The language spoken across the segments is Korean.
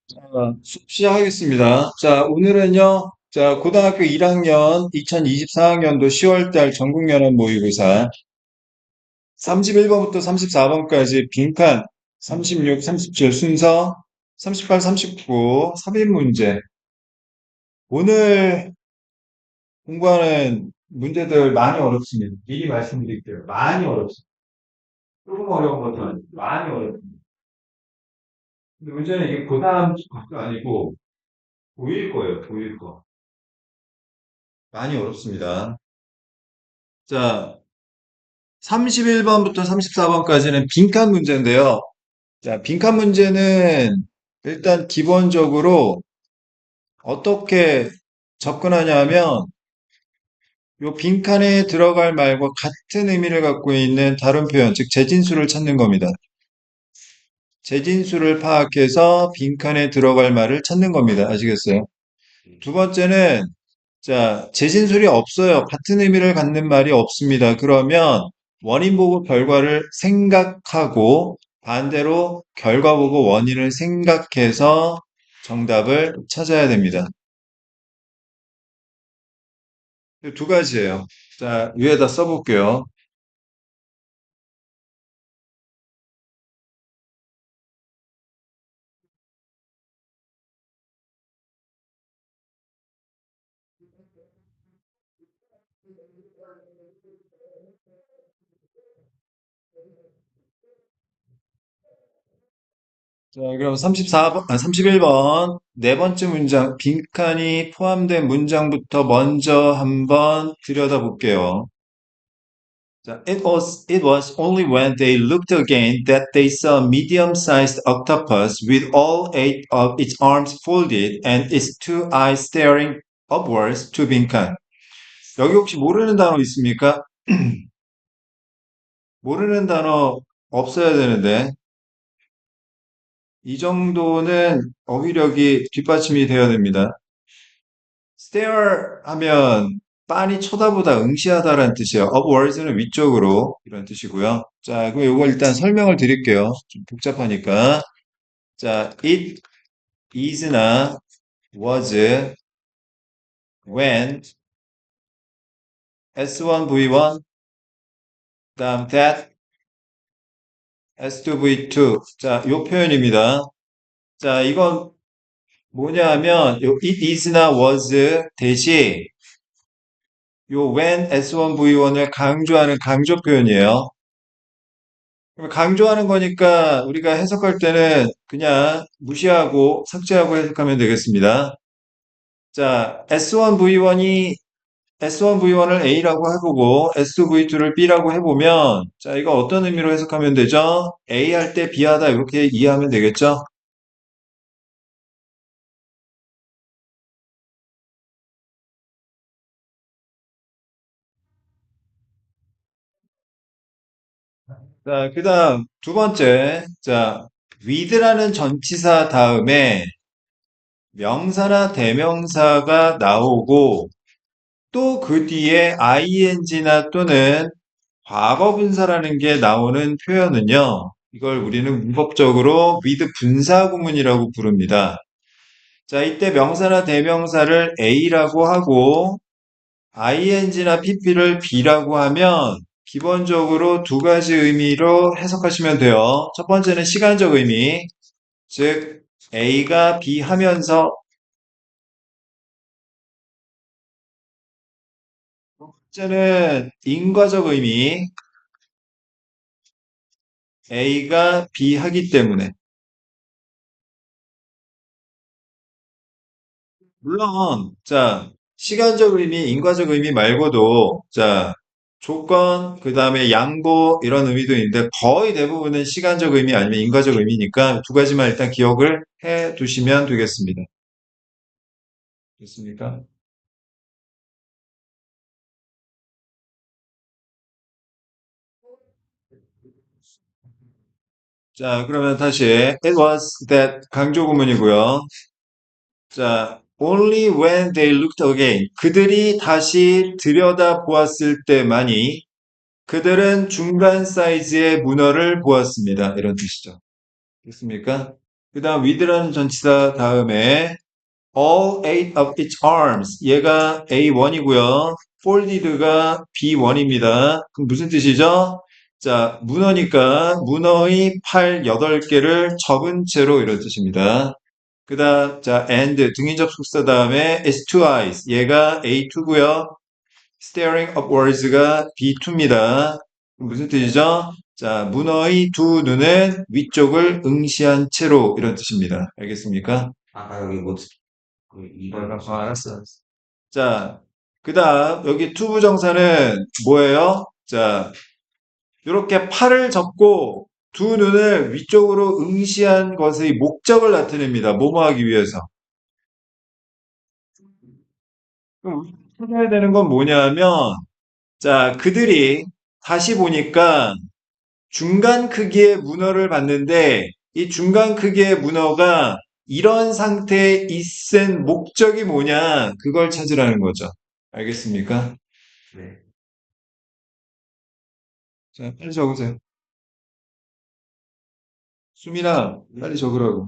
수업 시작하겠습니다. 자, 오늘은요, 자, 고등학교 1학년 2024학년도 10월달 전국연합 모의고사 31번부터 34번까지 빈칸 36, 37 순서 38, 39 삽입 문제. 오늘 공부하는 문제들 많이 어렵습니다. 미리 말씀드릴게요. 많이 어렵습니다. 조금 어려운 것도 아니고 많이 어렵습니다. 근데 문제는 이게 고3 것도 아니고 고1 거예요. 고1 거. 많이 어렵습니다. 자, 31번부터 34번까지는 빈칸 문제인데요. 자, 빈칸 문제는 일단 기본적으로 어떻게 접근하냐면 요 빈칸에 들어갈 말과 같은 의미를 갖고 있는 다른 표현, 즉 재진수를 찾는 겁니다. 재진수를 파악해서 빈칸에 들어갈 말을 찾는 겁니다. 아시겠어요? 두 번째는 자, 재진술이 없어요. 같은 의미를 갖는 말이 없습니다. 그러면 원인 보고 결과를 생각하고 반대로 결과 보고 원인을 생각해서 정답을 찾아야 됩니다. 두 가지예요. 자, 위에다 써볼게요. 자, 그럼 34번, 31번 네 번째 문장 빈칸이 포함된 문장부터 먼저 한번 들여다볼게요. 자, it was only when they looked again that they saw a medium-sized octopus with all eight of its arms folded and its two eyes staring upwards to 빈칸. 여기 혹시 모르는 단어 있습니까? 모르는 단어 없어야 되는데 이 정도는 어휘력이 뒷받침이 되어야 됩니다. stare 하면 빤히 쳐다보다 응시하다라는 뜻이에요. upwards는 위쪽으로 이런 뜻이고요. 자, 그럼 이거 일단 설명을 드릴게요. 좀 복잡하니까. 자, it is나 was, when, S1, V1, 그다음 that, S2, V2. 자, 요 표현입니다. 자, 이건 뭐냐 하면 요 it is나 was 대신 요 when, S1, V1을 강조하는 강조 표현이에요. 강조하는 거니까 우리가 해석할 때는 그냥 무시하고 삭제하고 해석하면 되겠습니다. 자, S1V1을 A라고 해보고 S2V2를 B라고 해보면 자, 이거 어떤 의미로 해석하면 되죠? A 할 때 B 하다 이렇게 이해하면 되겠죠? 자, 그 다음 두 번째. 자, with라는 전치사 다음에 명사나 대명사가 나오고 또 그 뒤에 ing나 또는 과거분사라는 게 나오는 표현은요. 이걸 우리는 문법적으로 with 분사구문이라고 부릅니다. 자, 이때 명사나 대명사를 A라고 하고 ing나 pp를 B라고 하면 기본적으로 두 가지 의미로 해석하시면 돼요. 첫 번째는 시간적 의미, 즉 A가 B 하면서 두 번째는 인과적 의미, A가 B 하기 때문에 물론, 자, 시간적 의미, 인과적 의미 말고도, 자, 조건, 그 다음에 양보, 이런 의미도 있는데, 거의 대부분은 시간적 의미 아니면 인과적 의미니까 두 가지만 일단 기억을 해 두시면 되겠습니다. 됐습니까? 자, 그러면 다시, it was that 강조 구문이고요. 자, only when they looked again. 그들이 다시 들여다 보았을 때만이 그들은 중간 사이즈의 문어를 보았습니다. 이런 뜻이죠. 됐습니까? 그 다음 with라는 전치사 다음에 all eight of its arms. 얘가 A1이고요. folded가 B1입니다. 그럼 무슨 뜻이죠? 자, 문어니까 문어의 팔 8개를 접은 채로 이런 뜻입니다. 그 다음, 자, and 등인 접속사 다음에 is two eyes. 얘가 A2고요. staring upwards가 B2입니다. 무슨 뜻이죠? 자, 문어의 두 눈은 위쪽을 응시한 채로 이런 뜻입니다. 알겠습니까? 아까 여기 뭐, 그 2번 알았어. 자, 그 다음, 여기 투부정사는 뭐예요? 자, 이렇게 팔을 접고 두 눈을 위쪽으로 응시한 것의 목적을 나타냅니다. 뭐뭐 하기 위해서. 그럼 찾아야 되는 건 뭐냐면, 자, 그들이 다시 보니까 중간 크기의 문어를 봤는데, 이 중간 크기의 문어가 이런 상태에 있은 목적이 뭐냐, 그걸 찾으라는 거죠. 알겠습니까? 네. 자, 빨리 적으세요. 수민아, 빨리 적으라고.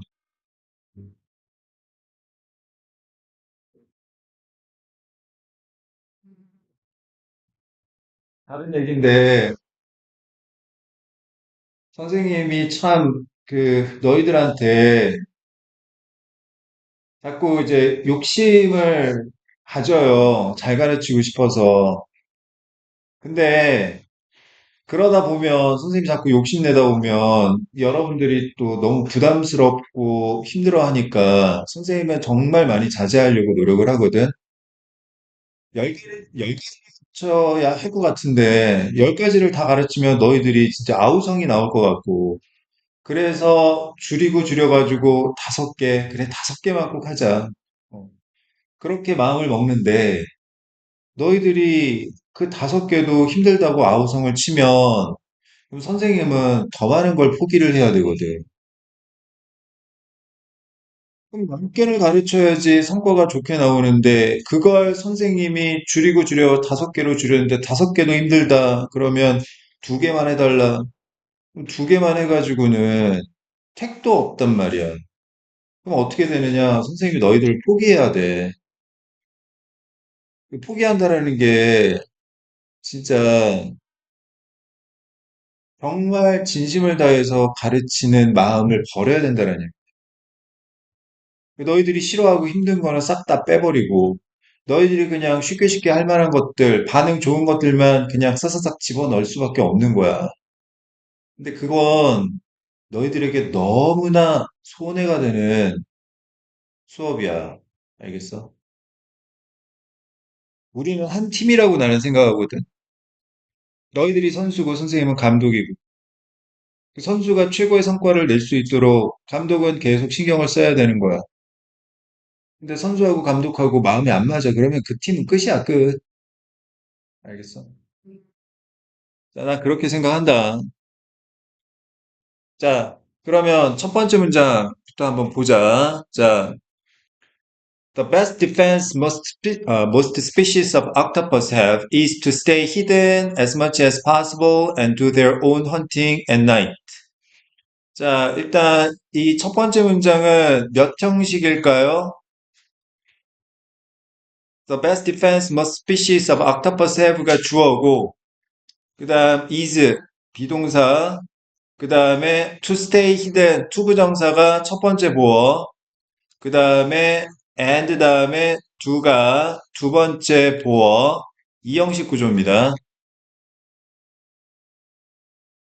다른 얘기인데, 선생님이 참, 너희들한테 자꾸 이제 욕심을 가져요. 잘 가르치고 싶어서. 근데, 그러다 보면, 선생님이 자꾸 욕심내다 보면, 여러분들이 또 너무 부담스럽고 힘들어 하니까, 선생님은 정말 많이 자제하려고 노력을 하거든. 10개를 가르쳐야 할 것 같은데, 10가지를 다 가르치면 너희들이 진짜 아우성이 나올 것 같고, 그래서 줄이고 줄여가지고 5개, 그래, 5개만 꼭 하자. 어, 그렇게 마음을 먹는데, 너희들이 그 5개도 힘들다고 아우성을 치면, 그럼 선생님은 더 많은 걸 포기를 해야 되거든. 그럼 10개를 가르쳐야지 성과가 좋게 나오는데, 그걸 선생님이 줄이고 줄여 5개로 줄였는데, 5개도 힘들다. 그러면 2개만 해달라. 그럼 2개만 해가지고는 택도 없단 말이야. 그럼 어떻게 되느냐? 선생님이 너희들을 포기해야 돼. 그 포기한다라는 게 진짜 정말 진심을 다해서 가르치는 마음을 버려야 된다는 얘기야. 너희들이 싫어하고 힘든 거는 싹 다 빼버리고 너희들이 그냥 쉽게 쉽게 할 만한 것들, 반응 좋은 것들만 그냥 사사삭 집어넣을 수밖에 없는 거야. 근데 그건 너희들에게 너무나 손해가 되는 수업이야. 알겠어? 우리는 한 팀이라고 나는 생각하거든. 너희들이 선수고 선생님은 감독이고 그 선수가 최고의 성과를 낼 수 있도록 감독은 계속 신경을 써야 되는 거야. 근데 선수하고 감독하고 마음이 안 맞아. 그러면 그 팀은 끝이야, 끝. 알겠어? 자, 난 그렇게 생각한다. 자, 그러면 첫 번째 문장부터 한번 보자. 자, the best defense most species of octopus have is to stay hidden as much as possible and do their own hunting at night. 자, 일단 이 첫 번째 문장은 몇 형식일까요? The best defense most species of octopus have가 주어고, 그 다음 is 비동사, 그 다음에 to stay hidden 투부정사가 첫 번째 보어, 그 다음에 and 다음에 do가 두 번째 보어, 이 형식 구조입니다.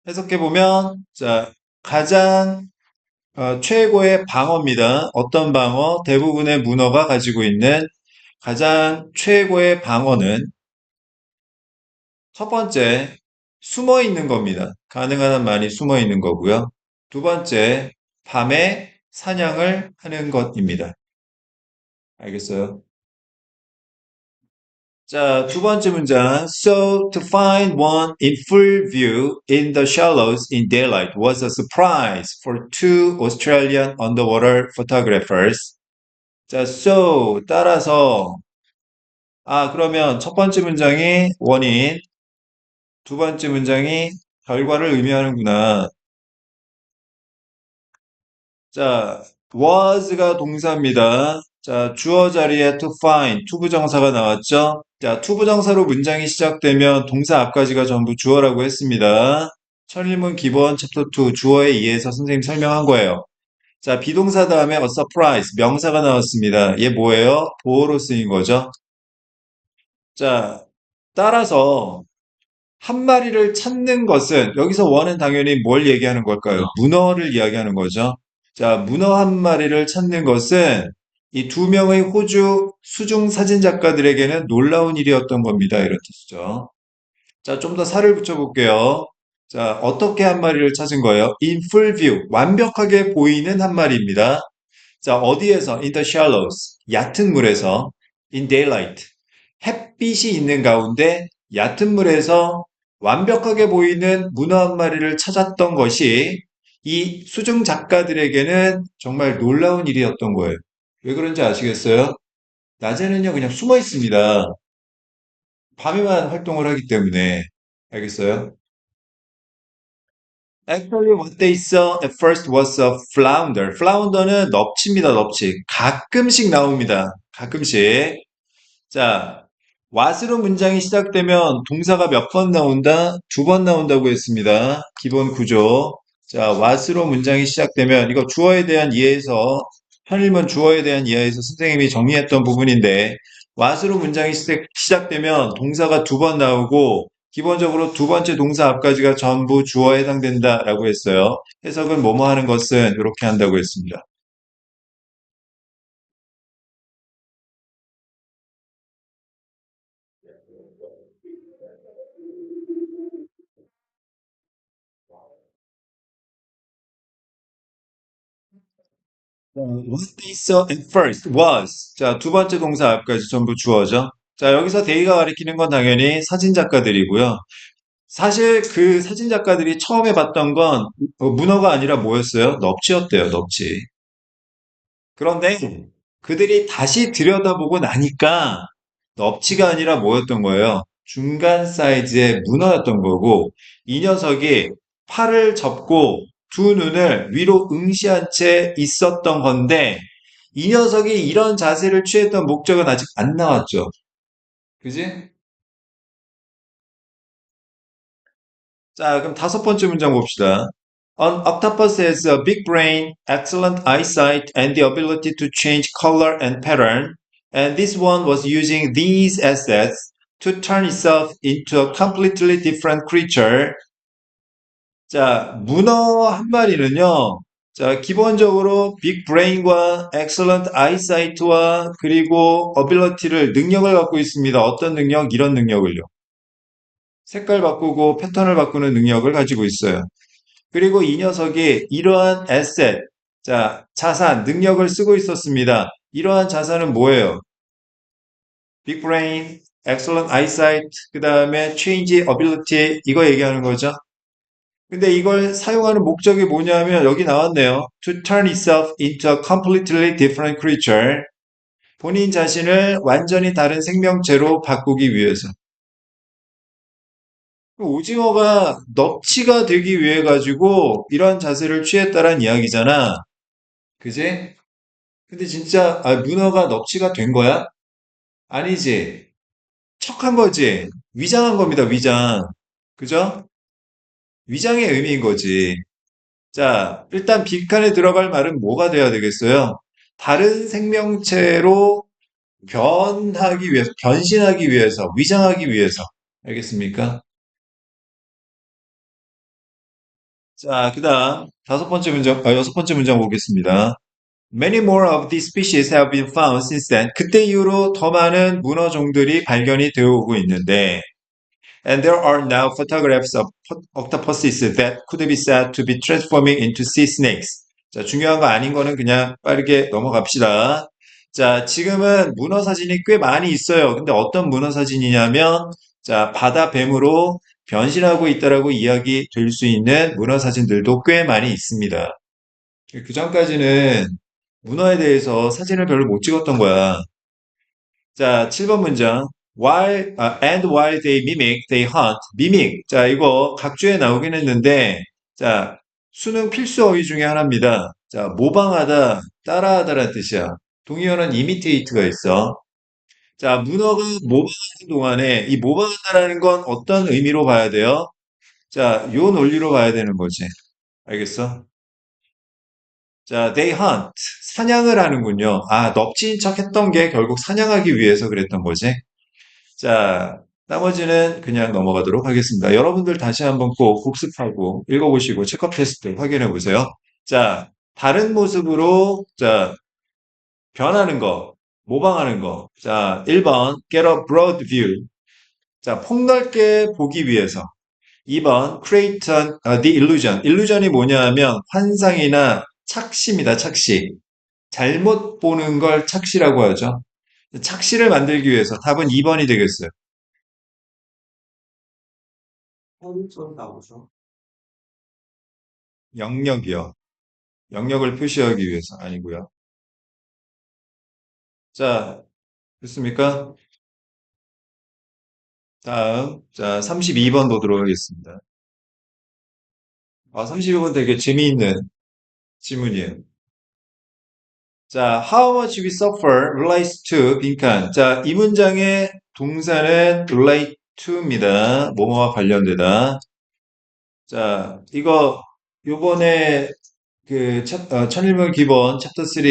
해석해보면, 자, 가장 최고의 방어입니다. 어떤 방어? 대부분의 문어가 가지고 있는 가장 최고의 방어는 첫 번째, 숨어 있는 겁니다. 가능한 한 많이 숨어 있는 거고요. 두 번째, 밤에 사냥을 하는 것입니다. 알겠어요? 자, 두 번째 문장. So to find one in full view in the shallows in daylight was a surprise for two Australian underwater photographers. 자, so 따라서 그러면 첫 번째 문장이 원인, 두 번째 문장이 결과를 의미하는구나. 자, was가 동사입니다. 자, 주어 자리에 to find, 투부정사가 나왔죠? 자, 투부정사로 문장이 시작되면 동사 앞까지가 전부 주어라고 했습니다. 천일문 기본 챕터 2 주어에 의해서 선생님 설명한 거예요. 자, 비동사 다음에 a surprise, 명사가 나왔습니다. 얘 뭐예요? 보어로 쓰인 거죠. 자, 따라서 한 마리를 찾는 것은 여기서 원은 당연히 뭘 얘기하는 걸까요? 문어를 이야기하는 거죠. 자, 문어 한 마리를 찾는 것은 이 두 명의 호주 수중 사진 작가들에게는 놀라운 일이었던 겁니다. 이런 뜻이죠. 자, 좀 더 살을 붙여볼게요. 자, 어떻게 한 마리를 찾은 거예요? In full view, 완벽하게 보이는 한 마리입니다. 자, 어디에서? In the shallows, 얕은 물에서. In daylight, 햇빛이 있는 가운데 얕은 물에서 완벽하게 보이는 문어 한 마리를 찾았던 것이 이 수중 작가들에게는 정말 놀라운 일이었던 거예요. 왜 그런지 아시겠어요? 낮에는요, 그냥 숨어 있습니다. 밤에만 활동을 하기 때문에. 알겠어요? Actually, what they saw at first was a flounder. flounder는 넙치입니다, 넙치. 가끔씩 나옵니다. 가끔씩. 자, what으로 문장이 시작되면 동사가 몇 번 나온다? 두 번 나온다고 했습니다. 기본 구조. 자, what으로 문장이 시작되면 이거 주어에 대한 이해에서 현일문 주어에 대한 이해에서 선생님이 정리했던 부분인데 what으로 문장이 시작되면 동사가 두 번 나오고 기본적으로 두 번째 동사 앞까지가 전부 주어에 해당된다라고 했어요. 해석은 뭐뭐 하는 것은 이렇게 한다고 했습니다. What they saw at first was. 자, 두 번째 동사 앞까지 전부 주어죠. 자, 여기서 they가 가리키는 건 당연히 사진 작가들이고요. 사실 그 사진 작가들이 처음에 봤던 건 문어가 아니라 뭐였어요? 넙치였대요, 넙치. 그런데 그들이 다시 들여다보고 나니까 넙치가 아니라 뭐였던 거예요? 중간 사이즈의 문어였던 거고, 이 녀석이 팔을 접고 두 눈을 위로 응시한 채 있었던 건데, 이 녀석이 이런 자세를 취했던 목적은 아직 안 나왔죠. 그지? 자, 그럼 다섯 번째 문장 봅시다. An octopus has a big brain, excellent eyesight, and the ability to change color and pattern. And this one was using these assets to turn itself into a completely different creature. 자, 문어 한 마리는요. 자, 기본적으로 빅 브레인과 excellent eyesight와 그리고 ability를 능력을 갖고 있습니다. 어떤 능력? 이런 능력을요. 색깔 바꾸고 패턴을 바꾸는 능력을 가지고 있어요. 그리고 이 녀석이 이러한 에셋, 자, 자산, 능력을 쓰고 있었습니다. 이러한 자산은 뭐예요? Big brain, excellent eyesight, 그 다음에 change ability, 이거 얘기하는 거죠. 근데 이걸 사용하는 목적이 뭐냐면 여기 나왔네요. To turn itself into a completely different creature. 본인 자신을 완전히 다른 생명체로 바꾸기 위해서. 오징어가 넙치가 되기 위해 가지고 이런 자세를 취했다란 이야기잖아. 그지? 근데 진짜 문어가 넙치가 된 거야? 아니지. 척한 거지. 위장한 겁니다. 위장. 그죠? 위장의 의미인 거지. 자, 일단 빈칸에 들어갈 말은 뭐가 돼야 되겠어요? 다른 생명체로 변하기 위해서, 변신하기 위해서, 위장하기 위해서. 알겠습니까? 자, 그다음 다섯 번째 문장, 여섯 번째 문장 보겠습니다. Many more of these species have been found since then. 그때 이후로 더 많은 문어 종들이 발견이 되어 오고 있는데, and there are now photographs of octopuses that could be said to be transforming into sea snakes. 자, 중요한 거 아닌 거는 그냥 빠르게 넘어갑시다. 자, 지금은 문어 사진이 꽤 많이 있어요. 근데 어떤 문어 사진이냐면, 자, 바다 뱀으로 변신하고 있다라고 이야기 될 수 있는 문어 사진들도 꽤 많이 있습니다. 그 전까지는 문어에 대해서 사진을 별로 못 찍었던 거야. 자, 7번 문장. And while they mimic, they hunt. mimic. 자, 이거 각주에 나오긴 했는데, 자, 수능 필수 어휘 중에 하나입니다. 자, 모방하다, 따라하다라는 뜻이야. 동의어는 imitate가 있어. 자, 문어가 모방하는 동안에 이 모방한다라는 건 어떤 의미로 봐야 돼요? 자, 요 논리로 봐야 되는 거지. 알겠어? 자, they hunt. 사냥을 하는군요. 아, 넙치인 척 했던 게 결국 사냥하기 위해서 그랬던 거지. 자, 나머지는 그냥 넘어가도록 하겠습니다. 여러분들 다시 한번 꼭 복습하고 읽어보시고 체크업 테스트 확인해 보세요. 자, 다른 모습으로, 자, 변하는 거, 모방하는 거. 자, 1번, get a broad view. 자, 폭넓게 보기 위해서. 2번, create the illusion. illusion이 뭐냐 하면 환상이나 착시입니다, 착시. 잘못 보는 걸 착시라고 하죠. 착시를 만들기 위해서 답은 2번이 되겠어요. 홈좀 나오죠. 영역이요. 영역을 표시하기 위해서 아니고요. 자, 됐습니까? 다음, 자, 32번 보도록 하겠습니다. 32번 되게 재미있는 질문이에요. 자, how much we suffer relates to 빈칸. 자, 이 문장의 동사는 relate to입니다. 뭐뭐와 관련되다. 자, 이거 요번에 그 1001번 기본 챕터 3,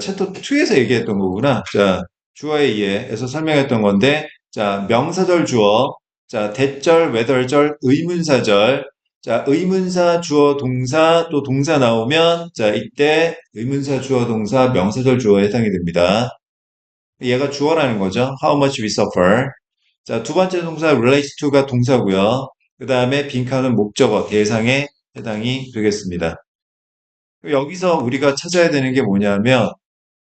챕터 2에서 얘기했던 거구나. 자, 주어에 의해에서 설명했던 건데, 자, 명사절 주어, 자, 대절, 외덜절, 의문사절, 자, 의문사, 주어, 동사, 또 동사 나오면, 자, 이때 의문사, 주어, 동사, 명사절 주어에 해당이 됩니다. 얘가 주어라는 거죠. How much we suffer. 자, 두 번째 동사 relates to가 동사고요. 그 다음에 빈칸은 목적어, 대상에 해당이 되겠습니다. 여기서 우리가 찾아야 되는 게 뭐냐면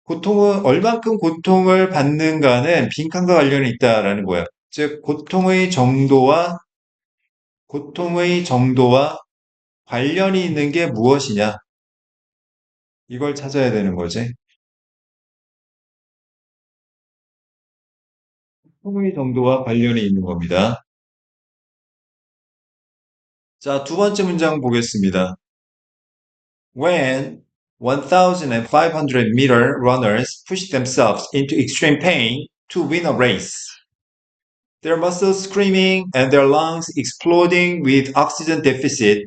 고통은 얼만큼 고통을 받는가는 빈칸과 관련이 있다라는 거예요. 즉 고통의 정도와 관련이 있는 게 무엇이냐 이걸 찾아야 되는 거지. 고통의 정도와 관련이 있는 겁니다. 자, 두 번째 문장 보겠습니다. When 1,500-meter runners push themselves into extreme pain to win a race. Their muscles screaming and their lungs exploding with oxygen deficit.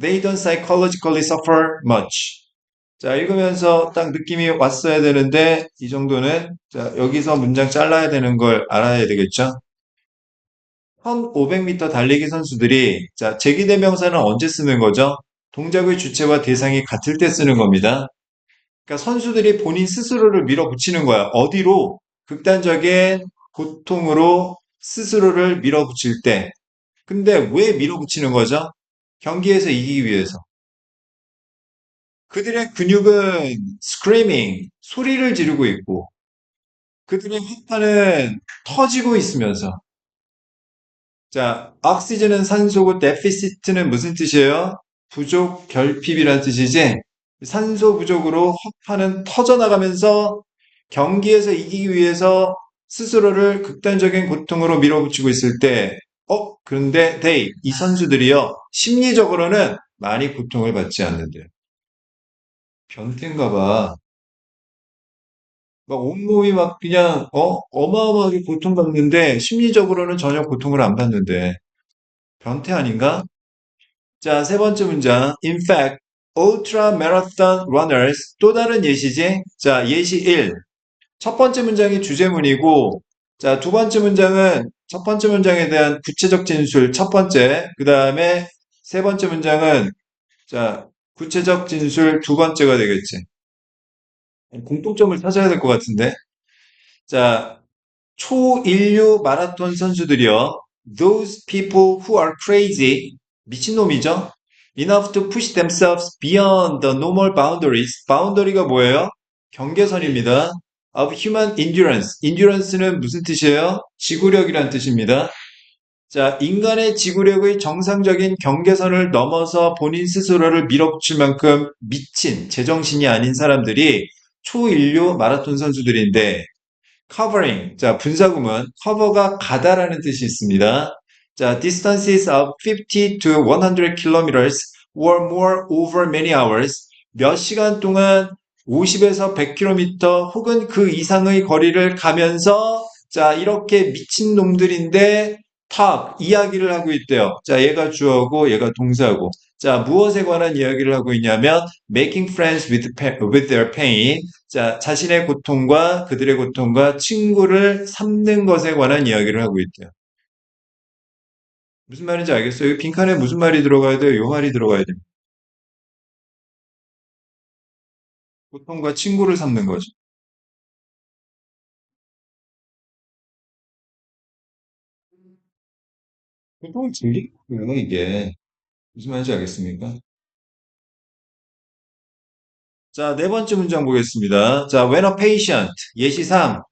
They don't psychologically suffer much. 자, 읽으면서 딱 느낌이 왔어야 되는데, 이 정도는, 자, 여기서 문장 잘라야 되는 걸 알아야 되겠죠? 1500m 달리기 선수들이, 자, 제기대명사는 언제 쓰는 거죠? 동작의 주체와 대상이 같을 때 쓰는 겁니다. 그러니까 선수들이 본인 스스로를 밀어붙이는 거야. 어디로? 극단적인 고통으로 스스로를 밀어붙일 때. 근데 왜 밀어붙이는 거죠? 경기에서 이기기 위해서. 그들의 근육은 screaming, 소리를 지르고 있고, 그들의 휘파는 터지고 있으면서. 자, oxygen은 산소고 deficit는 무슨 뜻이에요? 부족, 결핍이란 뜻이지? 산소 부족으로 허파는 터져나가면서 경기에서 이기기 위해서 스스로를 극단적인 고통으로 밀어붙이고 있을 때, 그런데 이 선수들이요, 심리적으로는 많이 고통을 받지 않는데. 변태인가 봐. 막 온몸이 막 그냥, 어마어마하게 고통받는데, 심리적으로는 전혀 고통을 안 받는데. 변태 아닌가? 자, 세 번째 문장. In fact, ultra marathon runners. 또 다른 예시지? 자, 예시 1. 첫 번째 문장이 주제문이고, 자, 두 번째 문장은 첫 번째 문장에 대한 구체적 진술, 첫 번째. 그 다음에 세 번째 문장은, 자, 구체적 진술 두 번째가 되겠지. 공통점을 찾아야 될 것 같은데. 자, 초인류 마라톤 선수들이요. Those people who are crazy, 미친놈이죠? Enough to push themselves beyond the normal boundaries. boundary가 뭐예요? 경계선입니다. Of human endurance. endurance는 무슨 뜻이에요? 지구력이란 뜻입니다. 자, 인간의 지구력의 정상적인 경계선을 넘어서 본인 스스로를 밀어붙일 만큼 미친, 제정신이 아닌 사람들이 초인류 마라톤 선수들인데, covering. 자, 분사구문. cover가 가다라는 뜻이 있습니다. 자, distances of 50 to 100 kilometers or more over many hours. 몇 시간 동안 50에서 100km 혹은 그 이상의 거리를 가면서 자, 이렇게 미친 놈들인데 talk, 이야기를 하고 있대요. 자, 얘가 주어고 얘가 동사고. 자, 무엇에 관한 이야기를 하고 있냐면 making friends with their pain. 자, 자신의 고통과 그들의 고통과 친구를 삼는 것에 관한 이야기를 하고 있대요. 무슨 말인지 알겠어요? 여기 빈칸에 무슨 말이 들어가야 돼요? 요 말이 들어가야 돼요. 고통과 친구를 삼는 거죠. 고통을 즐기고요, 이게. 무슨 말인지 알겠습니까? 자, 네 번째 문장 보겠습니다. 자, when a patient, 예시 3.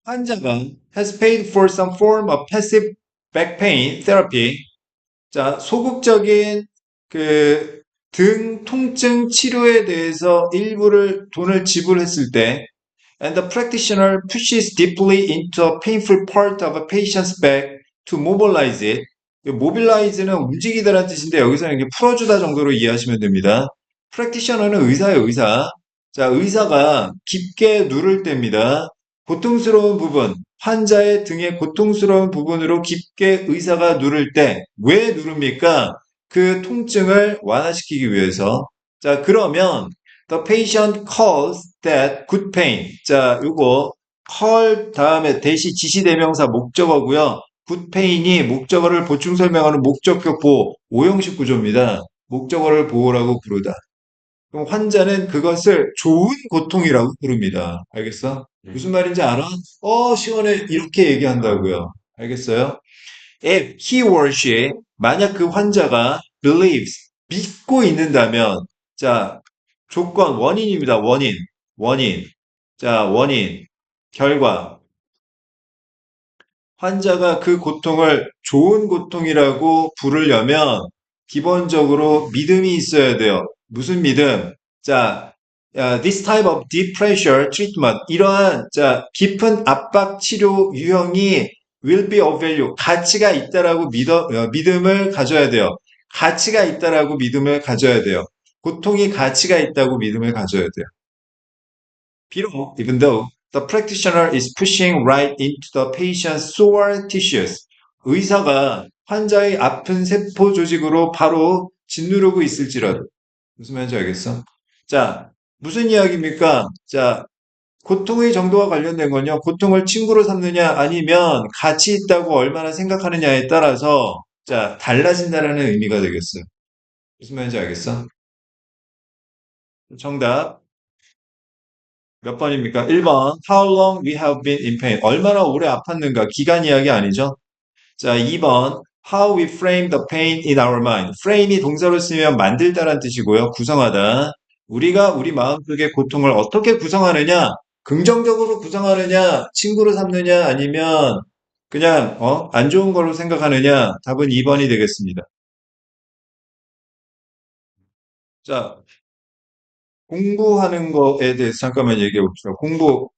환자가 has paid for some form of passive back pain therapy. 자, 소극적인 그 등 통증 치료에 대해서 일부를 돈을 지불했을 때 and the practitioner pushes deeply into a painful part of a patient's back to mobilize it. mobilize는 움직이다라는 뜻인데 여기서는 이게 풀어주다 정도로 이해하시면 됩니다. practitioner는 의사예요, 의사. 자, 의사가 깊게 누를 때입니다. 고통스러운 부분, 환자의 등의 고통스러운 부분으로 깊게 의사가 누를 때 왜 누릅니까? 그 통증을 완화시키기 위해서. 자, 그러면 the patient calls that good pain. 자, 요거 call 다음에 대시 지시대명사 목적어고요. good pain이 목적어를 보충 설명하는 목적격 보호 오형식 구조입니다. 목적어를 보호라고 부르다. 그럼 환자는 그것을 좋은 고통이라고 부릅니다. 알겠어? 무슨 말인지 알아? 시원해. 이렇게 얘기한다고요. 알겠어요? If he or she, 만약 그 환자가 believes, 믿고 있는다면, 자, 조건, 원인입니다. 원인. 원인. 자, 원인. 결과. 환자가 그 고통을 좋은 고통이라고 부르려면 기본적으로 믿음이 있어야 돼요. 무슨 믿음? 자, this type of deep pressure treatment. 이러한, 자, 깊은 압박 치료 유형이 will be of value. 가치가 있다라고 믿음을 가져야 돼요. 가치가 있다라고 믿음을 가져야 돼요. 고통이 가치가 있다고 믿음을 가져야 돼요. 비록, even though the practitioner is pushing right into the patient's sore tissues. 의사가 환자의 아픈 세포 조직으로 바로 짓누르고 있을지라도. 무슨 말인지 알겠어? 자, 무슨 이야기입니까? 자, 고통의 정도와 관련된 건요, 고통을 친구로 삼느냐, 아니면 가치 있다고 얼마나 생각하느냐에 따라서, 자, 달라진다라는 의미가 되겠어요. 무슨 말인지 알겠어? 정답. 몇 번입니까? 1번. How long we have been in pain. 얼마나 오래 아팠는가. 기간 이야기 아니죠? 자, 2번. How we frame the pain in our mind. frame이 동사로 쓰면 만들다란 뜻이고요. 구성하다. 우리가 우리 마음속의 고통을 어떻게 구성하느냐? 긍정적으로 구성하느냐? 친구로 삼느냐? 아니면 그냥 안 좋은 걸로 생각하느냐? 답은 2번이 되겠습니다. 자, 공부하는 거에 대해서 잠깐만 얘기해 봅시다. 공부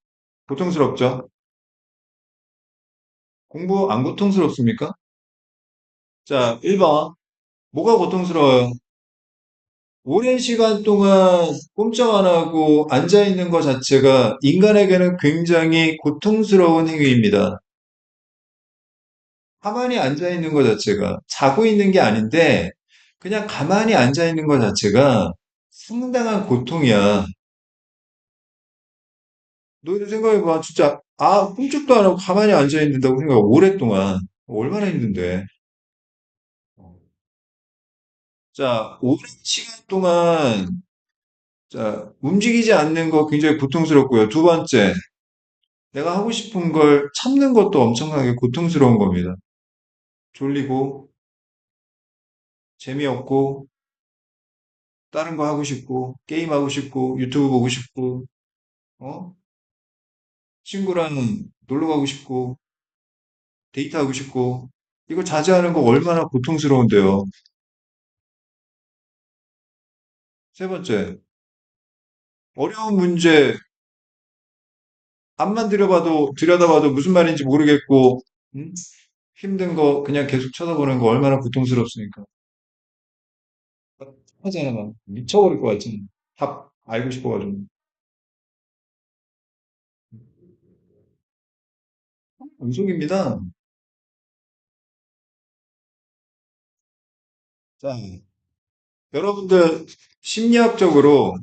고통스럽죠? 공부 안 고통스럽습니까? 자, 1번. 뭐가 고통스러워요? 오랜 시간 동안 꼼짝 안 하고 앉아 있는 것 자체가 인간에게는 굉장히 고통스러운 행위입니다. 가만히 앉아 있는 것 자체가 자고 있는 게 아닌데 그냥 가만히 앉아 있는 것 자체가 상당한 고통이야. 너희들 생각해봐. 진짜 꿈쩍도 안 하고 가만히 앉아 있는다고 생각해. 오랫동안. 얼마나 힘든데. 자, 오랜 시간 동안 자, 움직이지 않는 거 굉장히 고통스럽고요. 두 번째, 내가 하고 싶은 걸 참는 것도 엄청나게 고통스러운 겁니다. 졸리고, 재미없고, 다른 거 하고 싶고, 게임하고 싶고, 유튜브 보고 싶고, 어? 친구랑 놀러 가고 싶고, 데이트하고 싶고, 이거 자제하는 거 얼마나 고통스러운데요. 세 번째, 어려운 문제 앞만 들여다봐도 무슨 말인지 모르겠고, 음? 힘든 거 그냥 계속 쳐다보는 거 얼마나 고통스럽습니까? 하잖아, 막. 미쳐버릴 것 같잖아. 답 알고 싶어가지고. 음속입니다. 자, 여러분들 심리학적으로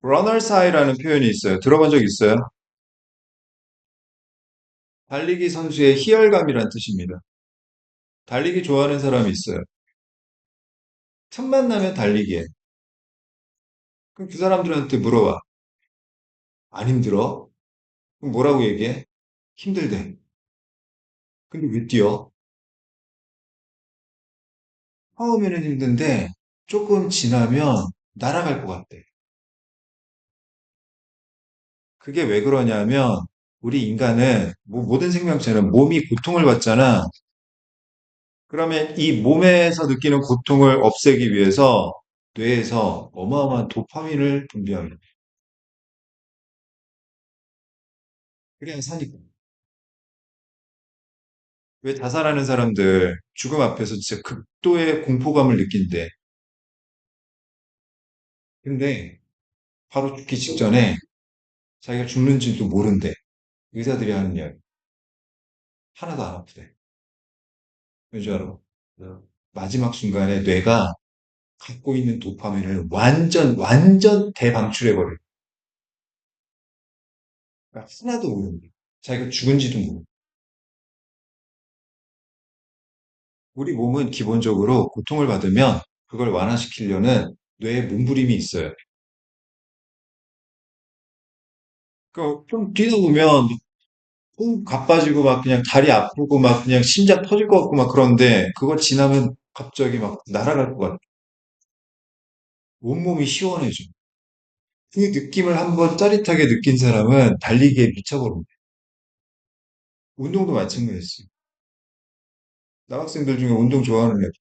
runner's high라는 표현이 있어요. 들어본 적 있어요? 달리기 선수의 희열감이란 뜻입니다. 달리기 좋아하는 사람이 있어요. 틈만 나면 달리기에. 그럼 그 사람들한테 물어봐. 안 힘들어? 그럼 뭐라고 얘기해? 힘들대. 근데 왜 뛰어? 처음에는 힘든데 조금 지나면 날아갈 것 같대. 그게 왜 그러냐면 우리 인간은 모든 생명체는 몸이 고통을 받잖아. 그러면 이 몸에서 느끼는 고통을 없애기 위해서 뇌에서 어마어마한 도파민을 분비합니다. 그래야 사니까. 왜 자살하는 사람들 죽음 앞에서 진짜 극도의 공포감을 느낀대. 근데 바로 죽기 직전에 자기가 죽는지도 모른대. 의사들이 하는 이야기. 하나도 안 아프대. 왠지 알아? 네. 마지막 순간에 뇌가 갖고 있는 도파민을 완전 대방출해버려. 그러니까 하나도 모른대. 자기가 죽은지도 모르고. 우리 몸은 기본적으로 고통을 받으면 그걸 완화시키려는 뇌의 몸부림이 있어요. 그좀 뛰다 보면 훅 가빠지고 막 그냥 다리 아프고 막 그냥 심장 터질 것 같고 막 그런데 그거 지나면 갑자기 막 날아갈 것 같아. 온몸이 시원해져. 그 느낌을 한번 짜릿하게 느낀 사람은 달리기에 미쳐버립니다. 운동도 마찬가지였어요. 남학생들 중에 운동 좋아하는 애들.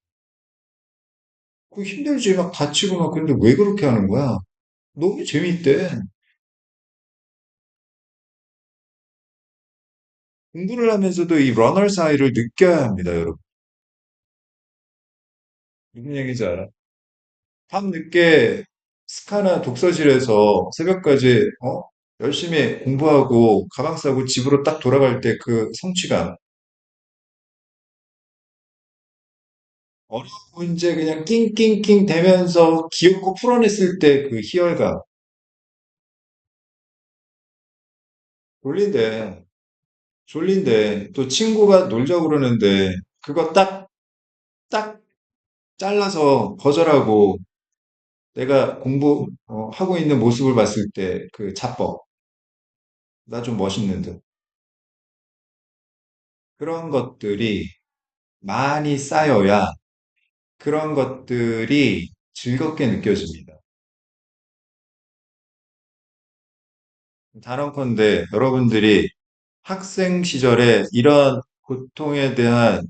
그 힘들지 막 다치고 막 근데 왜 그렇게 하는 거야? 너무 재밌대. 공부를 하면서도 이 러너 사이를 느껴야 합니다, 여러분. 무슨 얘기인지 알아? 밤늦게 스카나 독서실에서 새벽까지 열심히 공부하고 가방 싸고 집으로 딱 돌아갈 때 그 성취감. 어려운 문제 그냥 낑낑낑 대면서 기억고 풀어냈을 때 그 희열감. 졸린데, 졸린데, 또 친구가 놀자고 그러는데, 그거 딱 잘라서 거절하고 내가 공부 하고 있는 모습을 봤을 때 그 자뻑. 나 좀 멋있는 듯. 그런 것들이 많이 쌓여야 그런 것들이 즐겁게 느껴집니다. 단언컨대 여러분들이 학생 시절에 이런 고통에 대한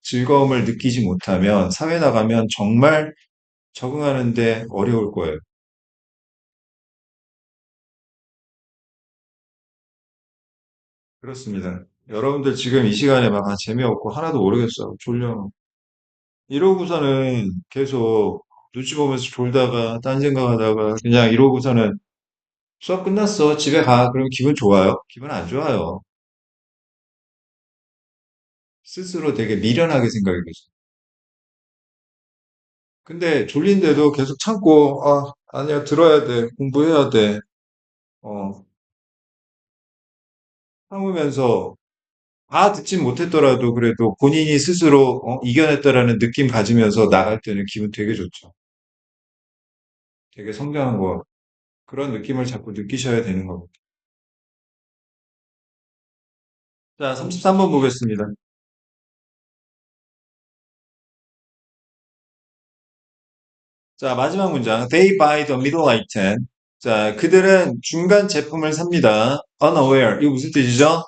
즐거움을 느끼지 못하면 사회 나가면 정말 적응하는데 어려울 거예요. 그렇습니다. 여러분들 지금 이 시간에 막 재미없고 하나도 모르겠어. 졸려. 이러고서는 계속 눈치 보면서 졸다가 딴 생각하다가 그냥 이러고서는 수업 끝났어. 집에 가. 그러면 기분 좋아요? 기분 안 좋아요. 스스로 되게 미련하게 생각이겠죠. 근데 졸린데도 계속 참고, 아니야, 들어야 돼. 공부해야 돼. 어, 참으면서 다 듣진 못했더라도 그래도 본인이 스스로 이겨냈다라는 느낌 가지면서 나갈 때는 기분 되게 좋죠. 되게 성장한 거. 그런 느낌을 자꾸 느끼셔야 되는 겁니다. 자, 33번 보겠습니다. 자, 마지막 문장. They buy the middle item. 자, 그들은 중간 제품을 삽니다. Unaware. 이거 무슨 뜻이죠?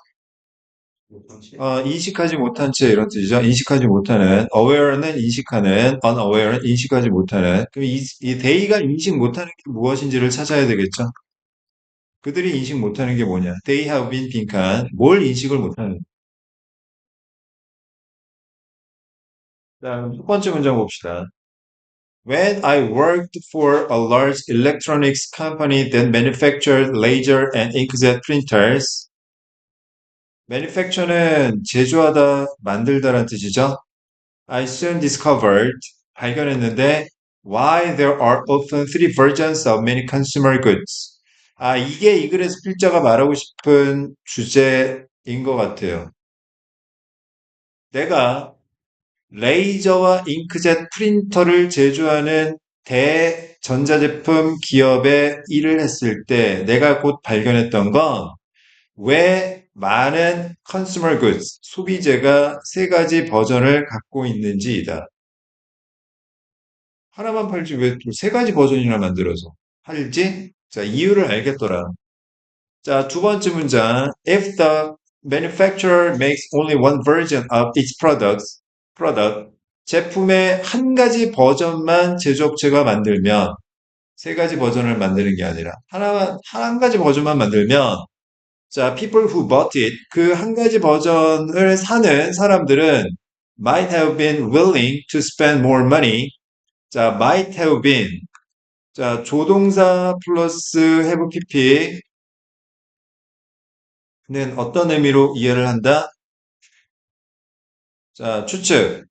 인식하지 못한 채 이런 뜻이죠. 인식하지 못하는. Aware는 인식하는. Unaware는 인식하지 못하는. 그럼 이 they가 인식 못하는 게 무엇인지를 찾아야 되겠죠. 그들이 인식 못하는 게 뭐냐? They have been 빈칸. 뭘 인식을 못하는? 자, 첫 번째 문장 봅시다. When I worked for a large electronics company that manufactured laser and inkjet printers. manufacture는 제조하다, 만들다라는 뜻이죠. I soon discovered, 발견했는데, why there are often three versions of many consumer goods. 아, 이게 이 글에서 필자가 말하고 싶은 주제인 것 같아요. 내가 레이저와 잉크젯 프린터를 제조하는 대전자제품 기업에 일을 했을 때 내가 곧 발견했던 건 왜 많은 consumer goods, 소비재가 세 가지 버전을 갖고 있는지이다. 하나만 팔지 왜 세 가지 버전이나 만들어서 팔지? 자, 이유를 알겠더라. 자, 두 번째 문장. If the manufacturer makes only one version of its product, 제품의 한 가지 버전만 제조업체가 만들면, 세 가지 버전을 만드는 게 아니라, 한 가지 버전만 만들면, 자, people who bought it, 그 한 가지 버전을 사는 사람들은 might have been willing to spend more money. 자, might have been. 자, 조동사 플러스 have pp는 어떤 의미로 이해를 한다? 자, 추측.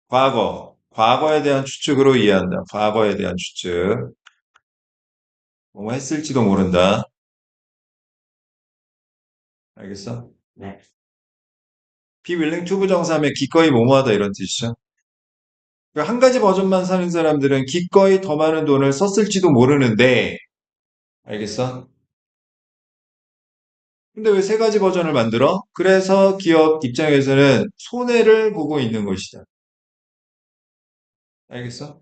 과거에 대한 추측으로 이해한다. 과거에 대한 추측. 뭐 했을지도 모른다. 알겠어? 네. be willing to 부정사하면 기꺼이 뭐뭐하다 이런 뜻이죠. 그러니까 한 가지 버전만 사는 사람들은 기꺼이 더 많은 돈을 썼을지도 모르는데, 알겠어? 근데 왜 세 가지 버전을 만들어? 그래서 기업 입장에서는 손해를 보고 있는 것이다. 알겠어?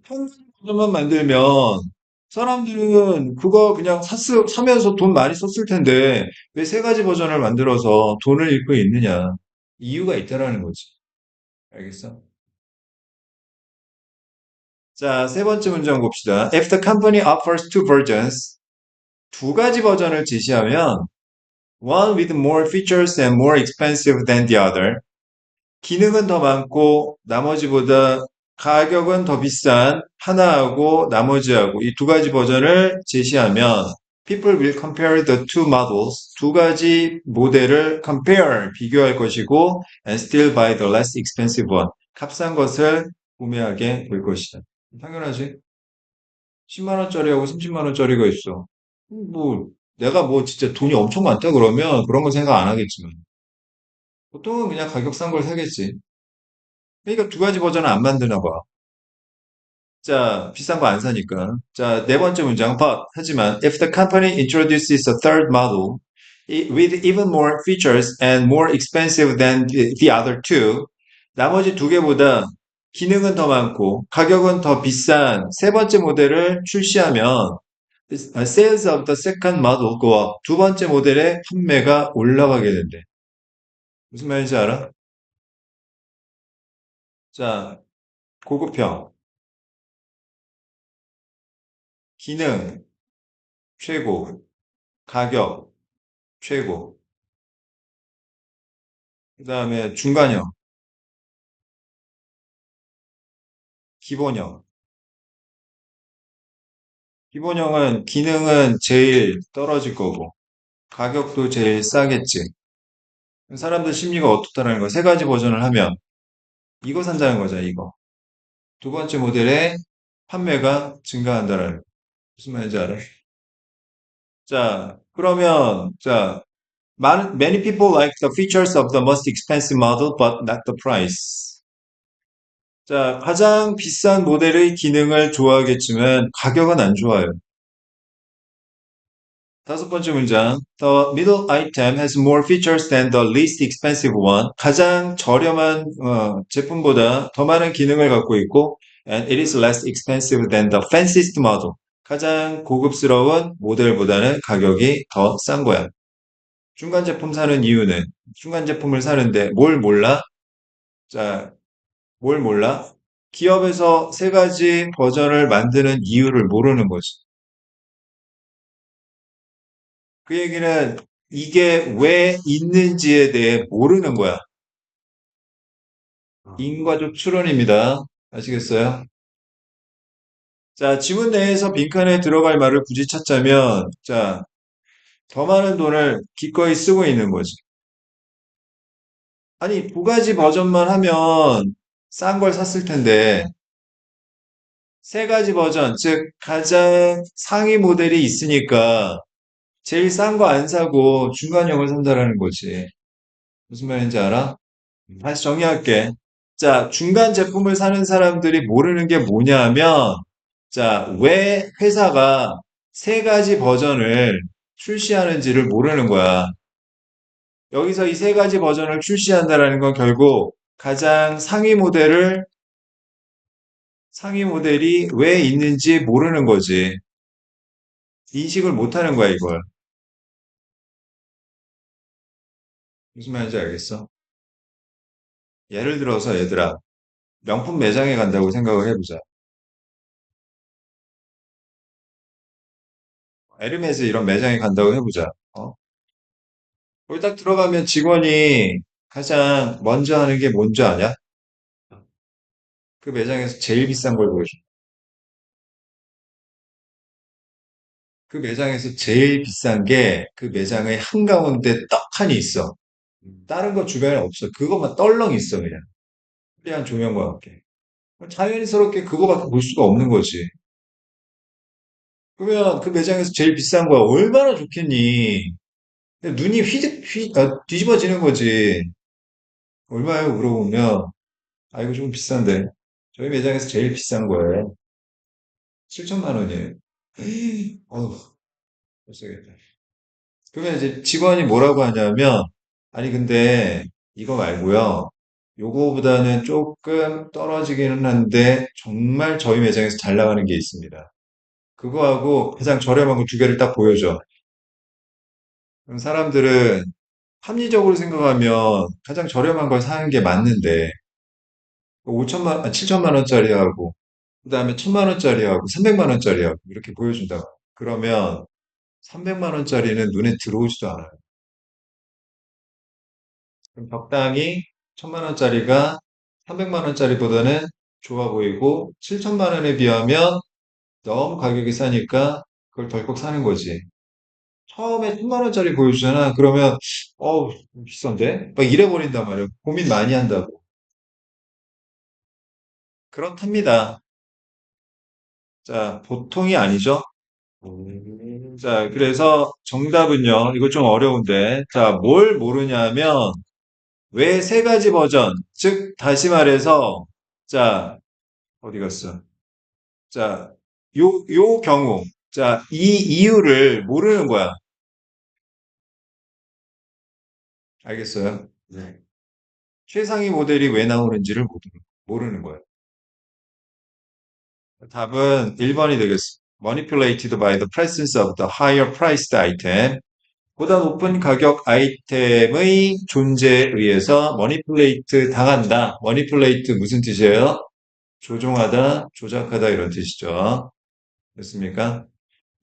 한 가지 버전만 만들면 사람들은 그거 그냥 사면서 돈 많이 썼을 텐데 왜 세 가지 버전을 만들어서 돈을 잃고 있느냐? 이유가 있다라는 거지. 알겠어? 자, 세 번째 문장 봅시다. If the company offers two versions, 두 가지 버전을 제시하면 one with more features and more expensive than the other. 기능은 더 많고 나머지보다 가격은 더 비싼 하나하고 나머지하고 이 두 가지 버전을 제시하면 people will compare the two models. 두 가지 모델을 compare, 비교할 것이고 and still buy the less expensive one. 값싼 것을 구매하게 될 것이다. 당연하지. 10만 원짜리하고 30만 원짜리가 있어. 뭐 내가 뭐 진짜 돈이 엄청 많다 그러면 그런 거 생각 안 하겠지만 보통은 그냥 가격 싼 걸 사겠지. 그러니까 두 가지 버전은 안 만드나 봐. 자, 비싼 거 안 사니까. 자, 네 번째 문장. 하지만 if the company introduces a third model with even more features and more expensive than the other two, 나머지 두 개보다 기능은 더 많고 가격은 더 비싼 세 번째 모델을 출시하면 sales of the second model go up. 두 번째 모델의 판매가 올라가게 된대. 무슨 말인지 알아? 자, 고급형, 기능, 최고, 가격, 최고. 그 다음에 중간형, 기본형. 기본형은 기능은 제일 떨어질 거고, 가격도 제일 싸겠지. 사람들 심리가 어떻다라는 거, 세 가지 버전을 하면, 이거 산다는 거죠, 이거. 두 번째 모델의 판매가 증가한다라는 거. 무슨 말인지 알아? 자, 그러면, 자, many people like the features of the most expensive model, but not the price. 자, 가장 비싼 모델의 기능을 좋아하겠지만 가격은 안 좋아요. 다섯 번째 문장. The middle item has more features than the least expensive one. 가장 저렴한 제품보다 더 많은 기능을 갖고 있고, and it is less expensive than the fanciest model. 가장 고급스러운 모델보다는 가격이 더 싼 거야. 중간 제품 사는 이유는 중간 제품을 사는데 뭘 몰라? 자, 뭘 몰라? 기업에서 세 가지 버전을 만드는 이유를 모르는 거지. 그 얘기는 이게 왜 있는지에 대해 모르는 거야. 아, 인과적 추론입니다. 아시겠어요? 자, 지문 내에서 빈칸에 들어갈 말을 굳이 찾자면, 자, 더 많은 돈을 기꺼이 쓰고 있는 거지. 아니, 두 가지 버전만 하면 싼 걸 샀을 텐데, 세 가지 버전, 즉, 가장 상위 모델이 있으니까, 제일 싼 거 안 사고 중간형을 산다라는 거지. 무슨 말인지 알아? 다시 정리할게. 자, 중간 제품을 사는 사람들이 모르는 게 뭐냐 하면, 자, 왜 회사가 세 가지 버전을 출시하는지를 모르는 거야. 여기서 이 세 가지 버전을 출시한다라는 건 결국 가장 상위 모델이 왜 있는지 모르는 거지. 인식을 못 하는 거야, 이걸. 무슨 말인지 알겠어? 예를 들어서 얘들아, 명품 매장에 간다고 생각을 해보자. 에르메스 이런 매장에 간다고 해보자. 어? 거기 딱 들어가면 직원이 가장 먼저 하는 게 뭔지 아냐? 그 매장에서 제일 비싼 걸 보여줘. 그 매장에서 제일 비싼 게 그 매장의 한가운데 떡하니 있어. 다른 거 주변에 없어. 그것만 떨렁 있어, 그냥. 화려한 조명과 함께. 자연스럽게 그거밖에 볼 수가 없는 거지. 그러면 그 매장에서 제일 비싼 거야. 얼마나 좋겠니? 눈이 뒤집어지는 거지. 얼마예요? 물어보면, 아, 이거 좀 비싼데. 저희 매장에서 제일 비싼 거예요. 7천만 원이에요. 어휴, 벌써겠다. 그러면 이제 직원이 뭐라고 하냐면, 아니, 근데 이거 말고요. 요거보다는 조금 떨어지기는 한데, 정말 저희 매장에서 잘 나가는 게 있습니다. 그거하고 가장 저렴한 거 두 개를 딱 보여줘. 그럼 사람들은 합리적으로 생각하면 가장 저렴한 걸 사는 게 맞는데, 7천만 원짜리하고, 그 다음에 1,000만 원짜리하고, 300만 원짜리하고, 이렇게 보여준다. 그러면 300만 원짜리는 눈에 들어오지도 않아요. 그럼 적당히 1,000만 원짜리가 300만 원짜리보다는 좋아 보이고, 7천만 원에 비하면 너무 가격이 싸니까 그걸 덜컥 사는 거지. 처음에 1,000만 원짜리 보여주잖아. 그러면, 좀 비싼데? 막 이래 버린단 말이야. 고민 많이 한다고. 그렇답니다. 자, 보통이 아니죠. 자, 그래서 정답은요. 이거 좀 어려운데. 자, 뭘 모르냐면, 왜 세 가지 버전, 즉, 다시 말해서, 자, 어디 갔어? 자, 요 경우, 자, 이 이유를 모르는 거야. 알겠어요? 네. 최상위 모델이 왜 나오는지를 모르는 거예요. 답은 1번이 되겠습니다. Manipulated by the presence of the higher priced item. 보다 높은 가격 아이템의 존재에 의해서 manipulate 당한다. manipulate 무슨 뜻이에요? 조종하다, 조작하다 이런 뜻이죠. 됐습니까?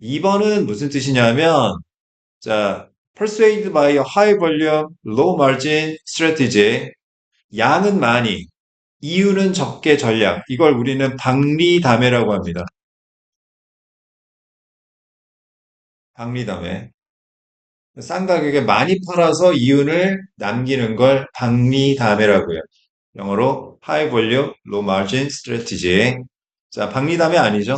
2번은 무슨 뜻이냐면, 자, persuade by a high volume, low margin strategy. 양은 많이, 이유는 적게 전략. 이걸 우리는 박리담회라고 합니다. 박리담회. 싼 가격에 많이 팔아서 이윤을 남기는 걸 박리담회라고요. 영어로 high volume, low margin strategy. 자, 박리담회 아니죠?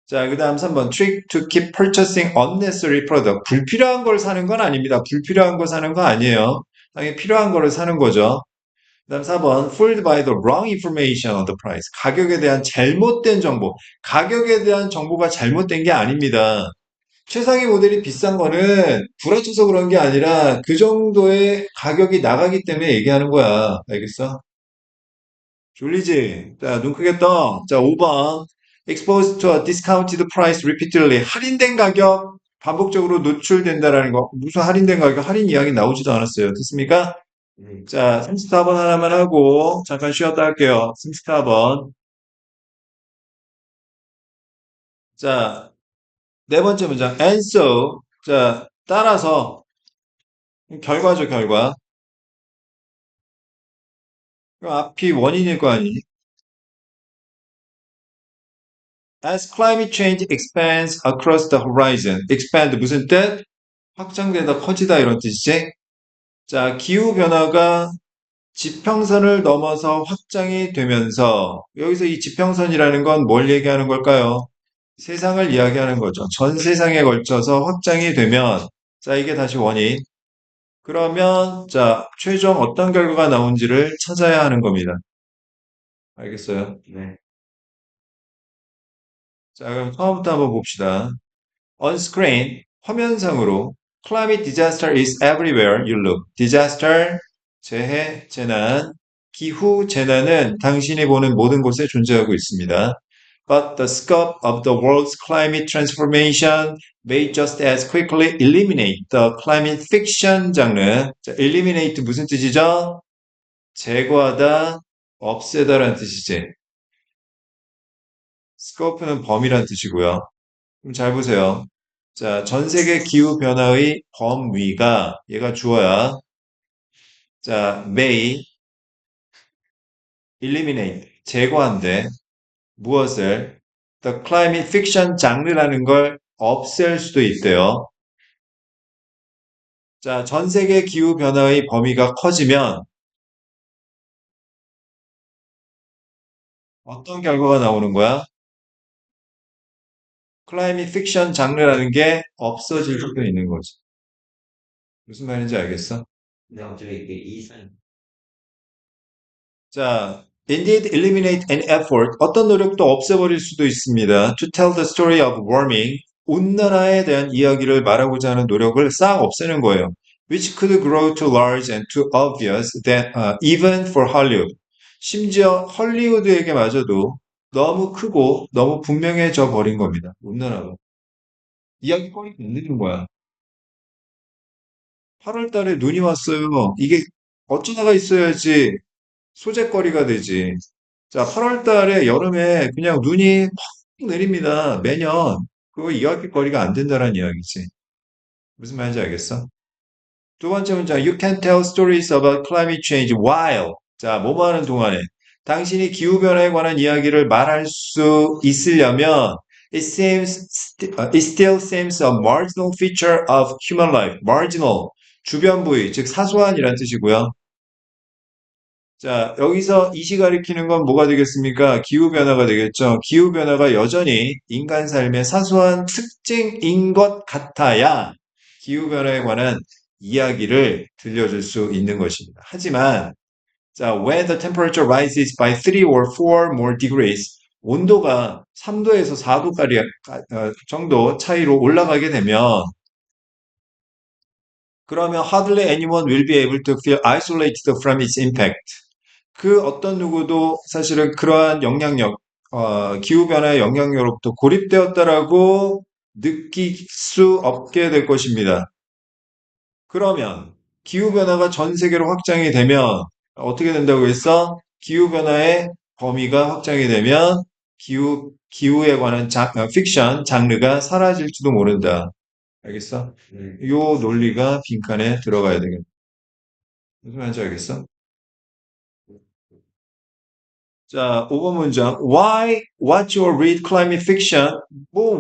자, 그 다음 3번. Trick to keep purchasing unnecessary product. 불필요한 걸 사는 건 아닙니다. 불필요한 거 사는 거 아니에요. 당연히 필요한 거를 사는 거죠. 그 다음 4번. Fooled by the wrong information on the price. 가격에 대한 잘못된 정보. 가격에 대한 정보가 잘못된 게 아닙니다. 최상위 모델이 비싼 거는 구라쳐서 그런 게 아니라 그 정도의 가격이 나가기 때문에 얘기하는 거야. 알겠어? 졸리지? 자, 눈 크게 떠. 자, 5번. Exposed to a discounted price repeatedly. 할인된 가격 반복적으로 노출된다라는 거. 무슨 할인된 가격? 할인 이야기 나오지도 않았어요. 됐습니까? 자, 34번 하나만 하고 잠깐 쉬었다 할게요. 34번. 자, 네 번째 문장. And so. 자, 따라서 결과죠, 결과. 그럼 앞이 원인일 거 아니니? As climate change expands across the horizon. expand 무슨 뜻? 확장되다, 커지다 이런 뜻이지? 자, 기후변화가 지평선을 넘어서 확장이 되면서 여기서 이 지평선이라는 건 뭘 얘기하는 걸까요? 세상을 이야기하는 거죠. 전 세상에 걸쳐서 확장이 되면 자, 이게 다시 원인. 그러면 자, 최종 어떤 결과가 나온지를 찾아야 하는 겁니다. 알겠어요? 네. 자, 그럼 처음부터 한번 봅시다. On screen, 화면상으로 Climate disaster is everywhere you look. Disaster, 재해, 재난, 기후 재난은 당신이 보는 모든 곳에 존재하고 있습니다. But the scope of the world's climate transformation may just as quickly eliminate the climate fiction 장르. 자, eliminate 무슨 뜻이죠? 제거하다, 없애다라는 뜻이지. scope는 범위란 뜻이고요. 그럼 잘 보세요. 자, 전 세계 기후 변화의 범위가 얘가 주어야. 자, may eliminate 제거한대. 무엇을? The climate fiction 장르라는 걸 없앨 수도 있대요. 자, 전 세계 기후 변화의 범위가 커지면 어떤 결과가 나오는 거야? climate fiction 장르라는 게 없어질 수도 있는 거지. 무슨 말인지 알겠어? 근데 갑자기 이게 이상. 자, indeed eliminate an effort. 어떤 노력도 없애버릴 수도 있습니다. To tell the story of warming. 온난화에 대한 이야기를 말하고자 하는 노력을 싹 없애는 거예요. Which could grow too large and too obvious that even for Hollywood. 심지어 헐리우드에게마저도 너무 크고 너무 분명해져 버린 겁니다. 온난화가. 이야기거리가 안 되는 거야. 8월 달에 눈이 왔어요. 이게 어쩌다가 있어야지 소재거리가 되지. 자, 8월 달에 여름에 그냥 눈이 팍 내립니다. 매년. 그거 이야기거리가 안 된다는 이야기지. 무슨 말인지 알겠어? 두 번째 문장. You can tell stories about climate change while. 자, 뭐뭐 하는 동안에. 당신이 기후변화에 관한 이야기를 말할 수 있으려면 it still seems a marginal feature of human life. marginal. 주변 부위, 즉 사소한이란 뜻이고요. 자, 여기서 이시 가리키는 건 뭐가 되겠습니까? 기후변화가 되겠죠. 기후변화가 여전히 인간 삶의 사소한 특징인 것 같아야 기후변화에 관한 이야기를 들려줄 수 있는 것입니다. 하지만, 자, when the temperature rises by 3 or 4 more degrees, 온도가 3도에서 4도까지 정도 차이로 올라가게 되면 그러면 hardly anyone will be able to feel isolated from its impact. 그 어떤 누구도 사실은 그러한 영향력, 기후변화의 영향력으로부터 고립되었다라고 느낄 수 없게 될 것입니다. 그러면 기후변화가 전 세계로 확장이 되면 어떻게 된다고 했어? 기후변화의 범위가 확장이 되면 기후에 관한 픽션, 장르가 사라질지도 모른다. 알겠어? 네. 요 논리가 빈칸에 들어가야 되겠다. 무슨 말인지 알겠어? 자, 5번 문장. Why, what you read climate fiction? 뭐,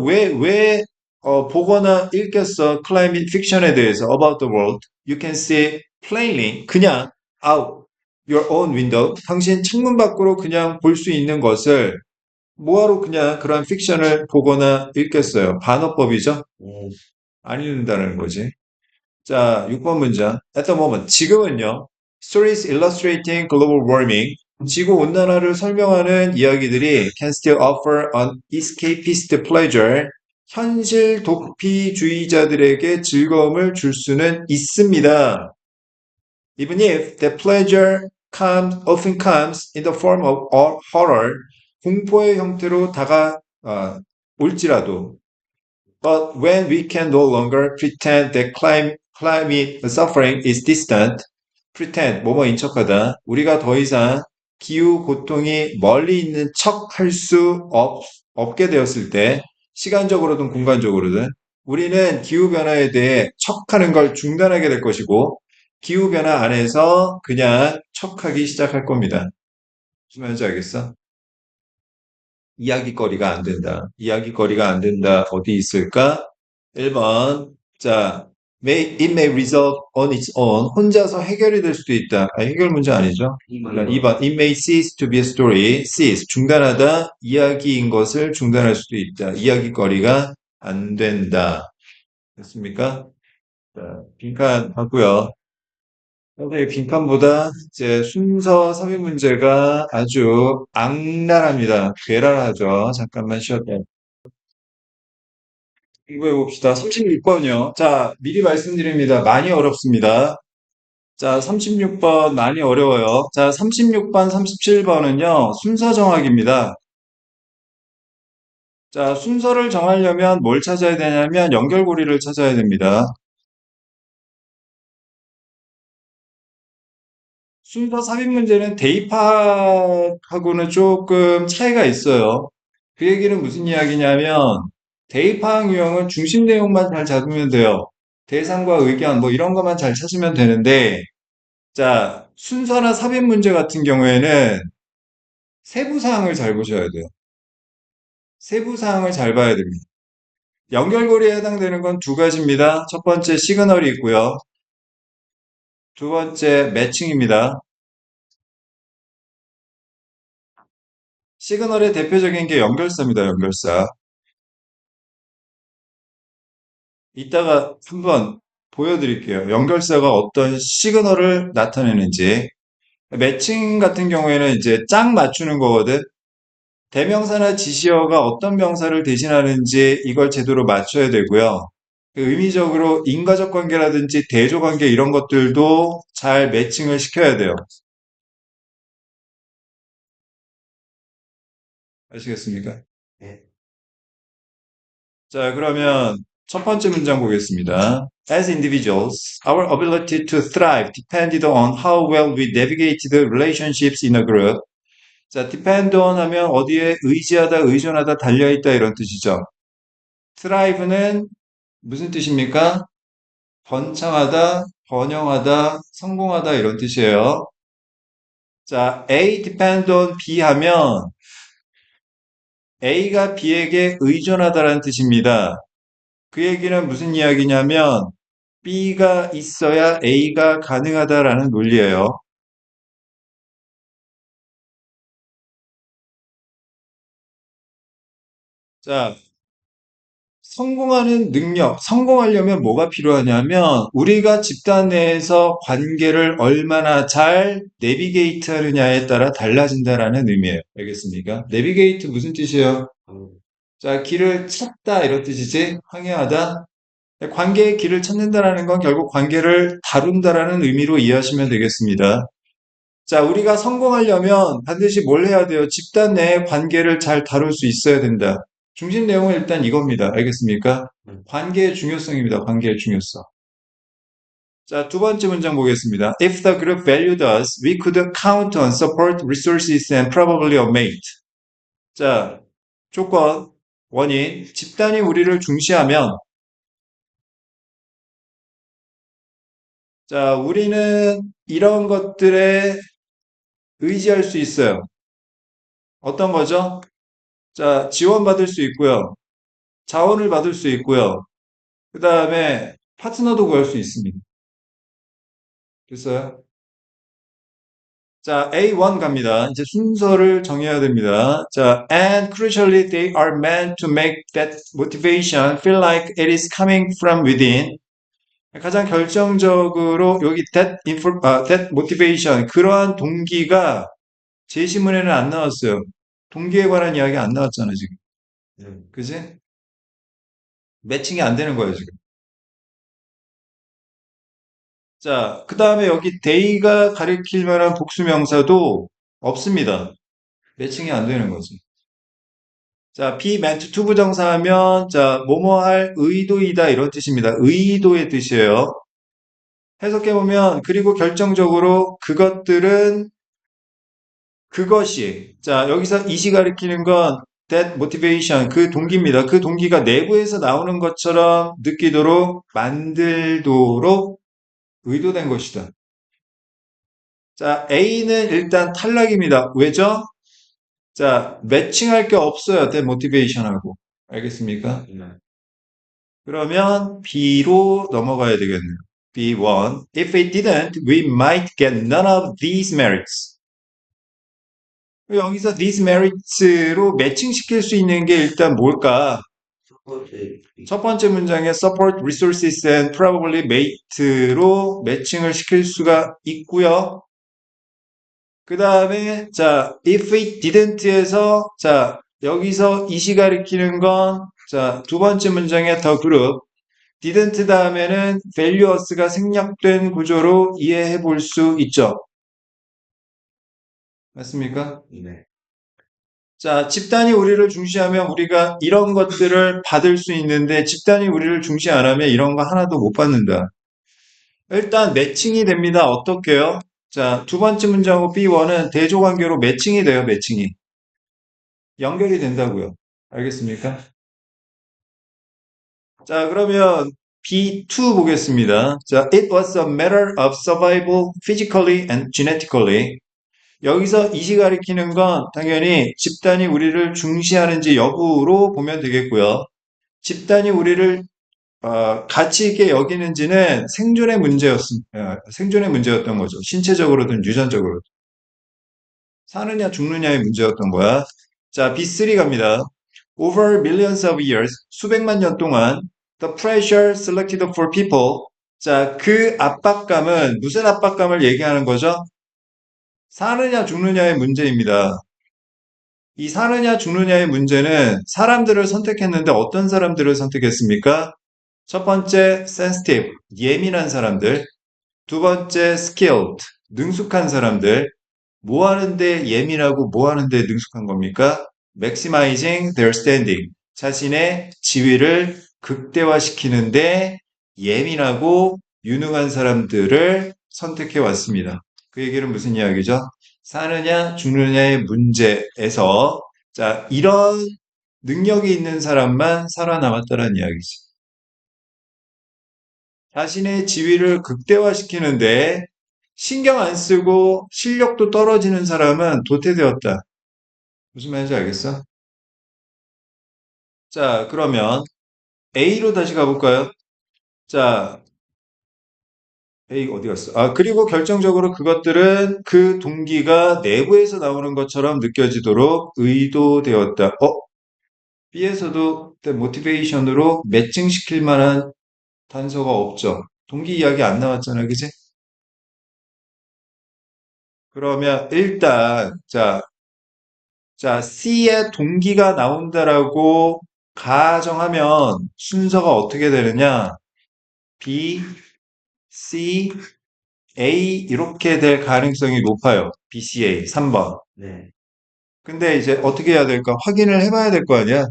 보거나 읽겠어. climate fiction에 대해서, about the world. You can see plainly, 그냥, out your own window. 당신 창문 밖으로 그냥 볼 수 있는 것을 뭐하러 그냥 그런 픽션을 보거나 읽겠어요. 반어법이죠? 네. 안 읽는다는 거지. 자, 6번 문장. At the moment, 지금은요. Stories illustrating global warming. 지구 온난화를 설명하는 이야기들이 can still offer an escapist pleasure. 현실 도피주의자들에게 즐거움을 줄 수는 있습니다. Even if the pleasure often comes in the form of horror. 공포의 형태로 올지라도 But when we can no longer pretend that climate suffering is distant, pretend, 뭐뭐인 척하다, 우리가 더 이상 기후 고통이 멀리 있는 척 할 수 없게 되었을 때, 시간적으로든 공간적으로든, 우리는 기후변화에 대해 척하는 걸 중단하게 될 것이고, 기후변화 안에서 그냥 척하기 시작할 겁니다. 무슨 말인지 알겠어? 이야기거리가 안 된다. 이야기거리가 안 된다. 어디 있을까? 1번. 자, it may resolve on its own. 혼자서 해결이 될 수도 있다. 해결 문제 아니죠? 그러니까 2번. It may cease to be a story. cease. 중단하다. 이야기인 것을 중단할 수도 있다. 이야기거리가 안 된다. 됐습니까? 자, 빈칸 하고요. 선생님, 빈칸보다 이제 순서 섭외 문제가 아주 악랄합니다. 괴랄하죠. 잠깐만 쉬었다. 공부해 봅시다. 36번이요. 자, 미리 말씀드립니다. 많이 어렵습니다. 자, 36번 많이 어려워요. 자, 36번, 37번은요, 순서 정하기입니다. 자, 순서를 정하려면 뭘 찾아야 되냐면 연결고리를 찾아야 됩니다. 순서 삽입 문제는 대입학하고는 조금 차이가 있어요. 그 얘기는 무슨 이야기냐면 대입학 유형은 중심 내용만 잘 잡으면 돼요. 대상과 의견 뭐 이런 것만 잘 찾으면 되는데 자, 순서나 삽입 문제 같은 경우에는 세부 사항을 잘 보셔야 돼요. 세부 사항을 잘 봐야 됩니다. 연결고리에 해당되는 건 두 가지입니다. 첫 번째 시그널이 있고요. 두 번째 매칭입니다. 시그널의 대표적인 게 연결사입니다. 연결사. 이따가 한번 보여드릴게요. 연결사가 어떤 시그널을 나타내는지. 매칭 같은 경우에는 이제 짝 맞추는 거거든. 대명사나 지시어가 어떤 명사를 대신하는지 이걸 제대로 맞춰야 되고요. 그 의미적으로 인과적 관계라든지 대조 관계 이런 것들도 잘 매칭을 시켜야 돼요. 아시겠습니까? 네. 자, 그러면 첫 번째 문장 보겠습니다. As individuals, our ability to thrive depended on how well we navigated relationships in a group. 자, depend on 하면 어디에 의지하다, 의존하다, 달려있다 이런 뜻이죠. thrive는 무슨 뜻입니까? 번창하다, 번영하다, 성공하다 이런 뜻이에요. 자, A depend on B 하면 A가 B에게 의존하다라는 뜻입니다. 그 얘기는 무슨 이야기냐면 B가 있어야 A가 가능하다라는 논리예요. 자, 성공하는 능력, 성공하려면 뭐가 필요하냐면 우리가 집단 내에서 관계를 얼마나 잘 내비게이트 하느냐에 따라 달라진다라는 의미예요. 알겠습니까? 내비게이트 무슨 뜻이에요? 자, 길을 찾다 이런 뜻이지? 항해하다? 관계의 길을 찾는다라는 건 결국 관계를 다룬다라는 의미로 이해하시면 되겠습니다. 자, 우리가 성공하려면 반드시 뭘 해야 돼요? 집단 내의 관계를 잘 다룰 수 있어야 된다. 중심 내용은 일단 이겁니다. 알겠습니까? 관계의 중요성입니다. 관계의 중요성. 자, 두 번째 문장 보겠습니다. If the group valued us, we could count on support, resources, and probably a mate. 자, 조건, 원인, 집단이 우리를 중시하면, 자, 우리는 이런 것들에 의지할 수 있어요. 어떤 거죠? 자, 지원받을 수 있고요. 자원을 받을 수 있고요. 그 다음에 파트너도 구할 수 있습니다. 됐어요? 자, A1 갑니다. 이제 순서를 정해야 됩니다. 자, and crucially, they are meant to make that motivation feel like it is coming from within. 가장 결정적으로 여기 that motivation, 그러한 동기가 제시문에는 안 나왔어요. 동기에 관한 이야기 안 나왔잖아, 지금. 그지? 매칭이 안 되는 거예요, 지금. 자, 그 다음에 여기 day가 가리킬 만한 복수명사도 없습니다. 매칭이 안 되는 거지. 자, be meant to 부정사하면, 자, 뭐뭐 할 의도이다 이런 뜻입니다. 의도의 뜻이에요. 해석해보면, 그리고 결정적으로 그것들은 그것이, 자, 여기서 이시 가리키는 건 that motivation, 그 동기입니다. 그 동기가 내부에서 나오는 것처럼 느끼도록 만들도록 의도된 것이다. 자, A는 일단 탈락입니다. 왜죠? 자, 매칭할 게 없어요. 대 motivation하고. 알겠습니까? 네. 그러면 B로 넘어가야 되겠네요. B1. If it didn't, we might get none of these merits. 여기서 these merits로 매칭시킬 수 있는 게 일단 뭘까? 첫 번째, 첫 번째 문장에 support resources and probably mate로 매칭을 시킬 수가 있고요. 그 다음에 자 if it didn't에서 자 여기서 이시 가리키는 건 자 두 번째 문장의 the group didn't 다음에는 valueus가 생략된 구조로 이해해 볼 수 있죠. 맞습니까? 네. 자, 집단이 우리를 중시하면 우리가 이런 것들을 받을 수 있는데 집단이 우리를 중시 안 하면 이런 거 하나도 못 받는다. 일단 매칭이 됩니다. 어떻게요? 자, 두 번째 문장하고 B1은 대조관계로 매칭이 돼요. 매칭이. 연결이 된다고요. 알겠습니까? 자, 그러면 B2 보겠습니다. 자, it was a matter of survival physically and genetically. 여기서 이시 가리키는 건 당연히 집단이 우리를 중시하는지 여부로 보면 되겠고요. 집단이 우리를 가치 있게 여기는지는 생존의 문제였던 거죠. 신체적으로든 유전적으로. 사느냐 죽느냐의 문제였던 거야. 자, B3 갑니다. Over millions of years, 수백만 년 동안 the pressure selected for people. 자, 그 압박감은 무슨 압박감을 얘기하는 거죠? 사느냐 죽느냐의 문제입니다. 이 사느냐 죽느냐의 문제는 사람들을 선택했는데 어떤 사람들을 선택했습니까? 첫 번째, sensitive, 예민한 사람들. 두 번째, skilled, 능숙한 사람들. 뭐 하는데 예민하고 뭐 하는데 능숙한 겁니까? maximizing their standing. 자신의 지위를 극대화시키는데 예민하고 유능한 사람들을 선택해 왔습니다. 그 얘기는 무슨 이야기죠? 사느냐 죽느냐의 문제에서 자, 이런 능력이 있는 사람만 살아남았다는 이야기지. 자신의 지위를 극대화시키는데 신경 안 쓰고 실력도 떨어지는 사람은 도태되었다. 무슨 말인지 알겠어? 자, 그러면 A로 다시 가볼까요? 자, A 어디 갔어? 그리고 결정적으로 그것들은 그 동기가 내부에서 나오는 것처럼 느껴지도록 의도되었다. B에서도 모티베이션으로 매칭시킬 만한 단서가 없죠. 동기 이야기 안 나왔잖아, 그지? 그러면 일단 자, C의 동기가 나온다라고 가정하면 순서가 어떻게 되느냐? B, C, A 이렇게 될 가능성이 높아요. B, C, A 3번. 네. 근데 이제 어떻게 해야 될까? 확인을 해봐야 될 거 아니야?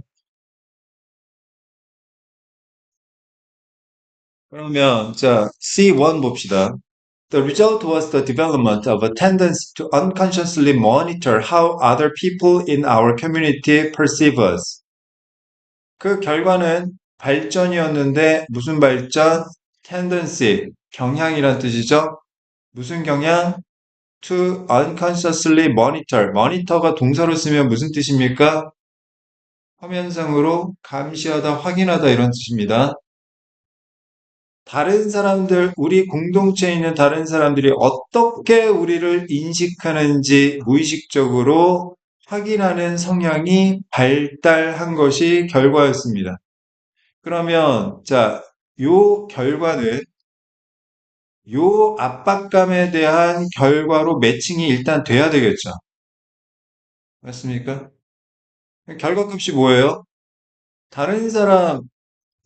그러면 자, C1 봅시다. The result was the development of a tendency to unconsciously monitor how other people in our community perceive us. 그 결과는 발전이었는데 무슨 발전? tendency, 경향이란 뜻이죠. 무슨 경향? to unconsciously monitor. monitor가 동사로 쓰면 무슨 뜻입니까? 화면상으로 감시하다, 확인하다 이런 뜻입니다. 다른 사람들, 우리 공동체에 있는 다른 사람들이 어떻게 우리를 인식하는지 무의식적으로 확인하는 성향이 발달한 것이 결과였습니다. 그러면, 자, 요 결과는 요 압박감에 대한 결과로 매칭이 일단 돼야 되겠죠. 맞습니까? 결과값이 뭐예요? 다른 사람,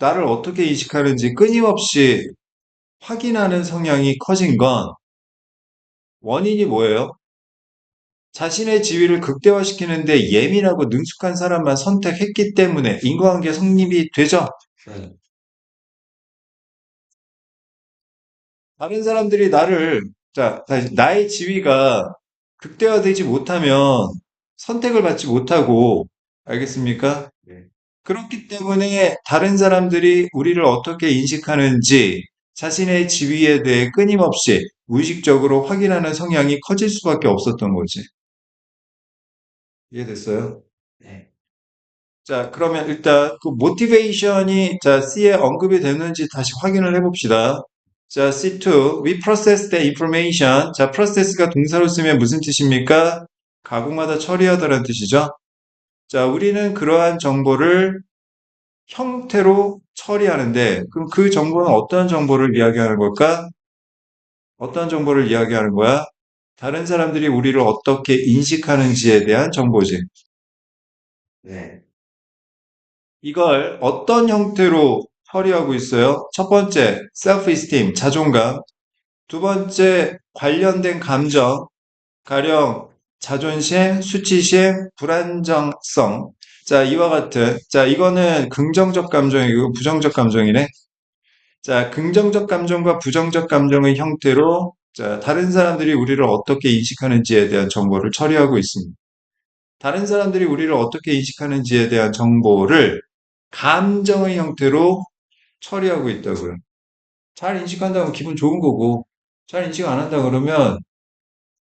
나를 어떻게 인식하는지 끊임없이 확인하는 성향이 커진 건 원인이 뭐예요? 자신의 지위를 극대화시키는데 예민하고 능숙한 사람만 선택했기 때문에 인과관계 성립이 되죠? 네. 다른 사람들이 나의 지위가 극대화되지 못하면 선택을 받지 못하고, 알겠습니까? 네. 그렇기 때문에 다른 사람들이 우리를 어떻게 인식하는지 자신의 지위에 대해 끊임없이 무의식적으로 확인하는 성향이 커질 수밖에 없었던 거지. 이해됐어요? 네. 자, 그러면 일단 그 모티베이션이 자, C에 언급이 됐는지 다시 확인을 해봅시다. 자, C2, we process the information. 자, process가 동사로 쓰면 무슨 뜻입니까? 가공하다, 처리하다라는 뜻이죠. 자, 우리는 그러한 정보를 형태로 처리하는데, 그럼 그 정보는 어떤 정보를 이야기하는 걸까? 어떤 정보를 이야기하는 거야? 다른 사람들이 우리를 어떻게 인식하는지에 대한 정보지. 네. 이걸 어떤 형태로 처리하고 있어요? 첫 번째, self-esteem, 자존감. 두 번째, 관련된 감정, 가령 자존심, 수치심, 불안정성. 자, 이와 같은, 자, 이거는 긍정적 감정이고 부정적 감정이네. 자, 긍정적 감정과 부정적 감정의 형태로 자, 다른 사람들이 우리를 어떻게 인식하는지에 대한 정보를 처리하고 있습니다. 다른 사람들이 우리를 어떻게 인식하는지에 대한 정보를 감정의 형태로 처리하고 있다고요. 잘 인식한다면 기분 좋은 거고, 잘 인식 안 한다 그러면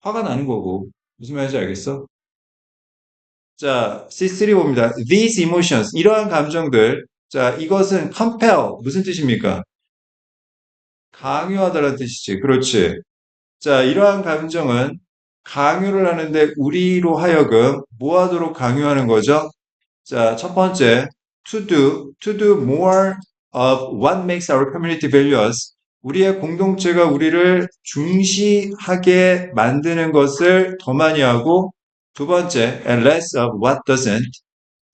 화가 나는 거고. 무슨 말인지 알겠어? 자, C3 봅니다. These emotions, 이러한 감정들. 자, 이것은 compel, 무슨 뜻입니까? 강요하다라는 뜻이지. 그렇지. 자, 이러한 감정은 강요를 하는데 우리로 하여금 뭐 하도록 강요하는 거죠? 자, 첫 번째, to do more of what makes our community valuous. 우리의 공동체가 우리를 중시하게 만드는 것을 더 많이 하고, 두 번째, and less of what doesn't.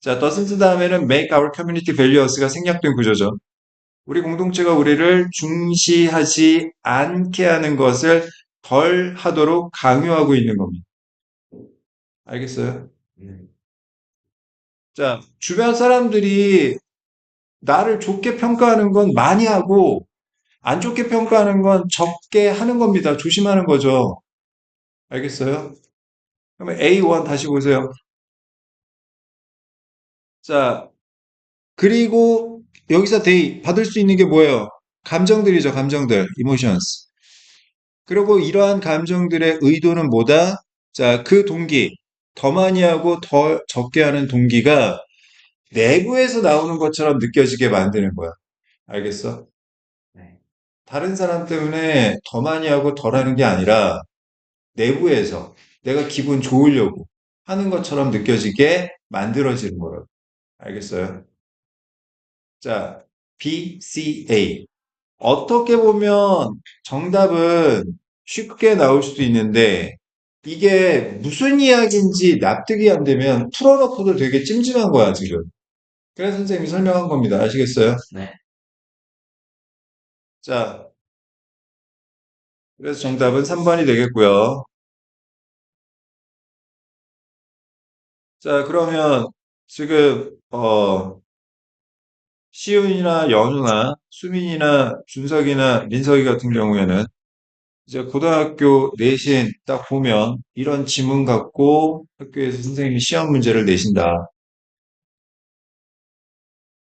자, doesn't 다음에는 make our community valuous가 생략된 구조죠. 우리 공동체가 우리를 중시하지 않게 하는 것을 덜 하도록 강요하고 있는 겁니다. 알겠어요? 네. 자, 주변 사람들이 나를 좋게 평가하는 건 많이 하고, 안 좋게 평가하는 건 적게 하는 겁니다. 조심하는 거죠. 알겠어요? 그러면 A1 다시 보세요. 자, 그리고 여기서 they 받을 수 있는 게 뭐예요? 감정들이죠, 감정들. emotions. 그리고 이러한 감정들의 의도는 뭐다? 자, 그 동기. 더 많이 하고 더 적게 하는 동기가 내부에서 나오는 것처럼 느껴지게 만드는 거야. 알겠어? 네. 다른 사람 때문에 더 많이 하고 덜 하는 게 아니라 내부에서 내가 기분 좋으려고 하는 것처럼 느껴지게 만들어지는 거라고. 알겠어요? 자, B, C, A. 어떻게 보면 정답은 쉽게 나올 수도 있는데 이게 무슨 이야기인지 납득이 안 되면 풀어놓고도 되게 찜찜한 거야, 지금. 그래서 선생님이 설명한 겁니다. 아시겠어요? 네. 자, 그래서 정답은 3번이 되겠고요. 자, 그러면 지금 시윤이나 연우나 수민이나 준석이나 민석이 같은 경우에는 이제 고등학교 내신 딱 보면 이런 지문 갖고 학교에서 선생님이 시험 문제를 내신다.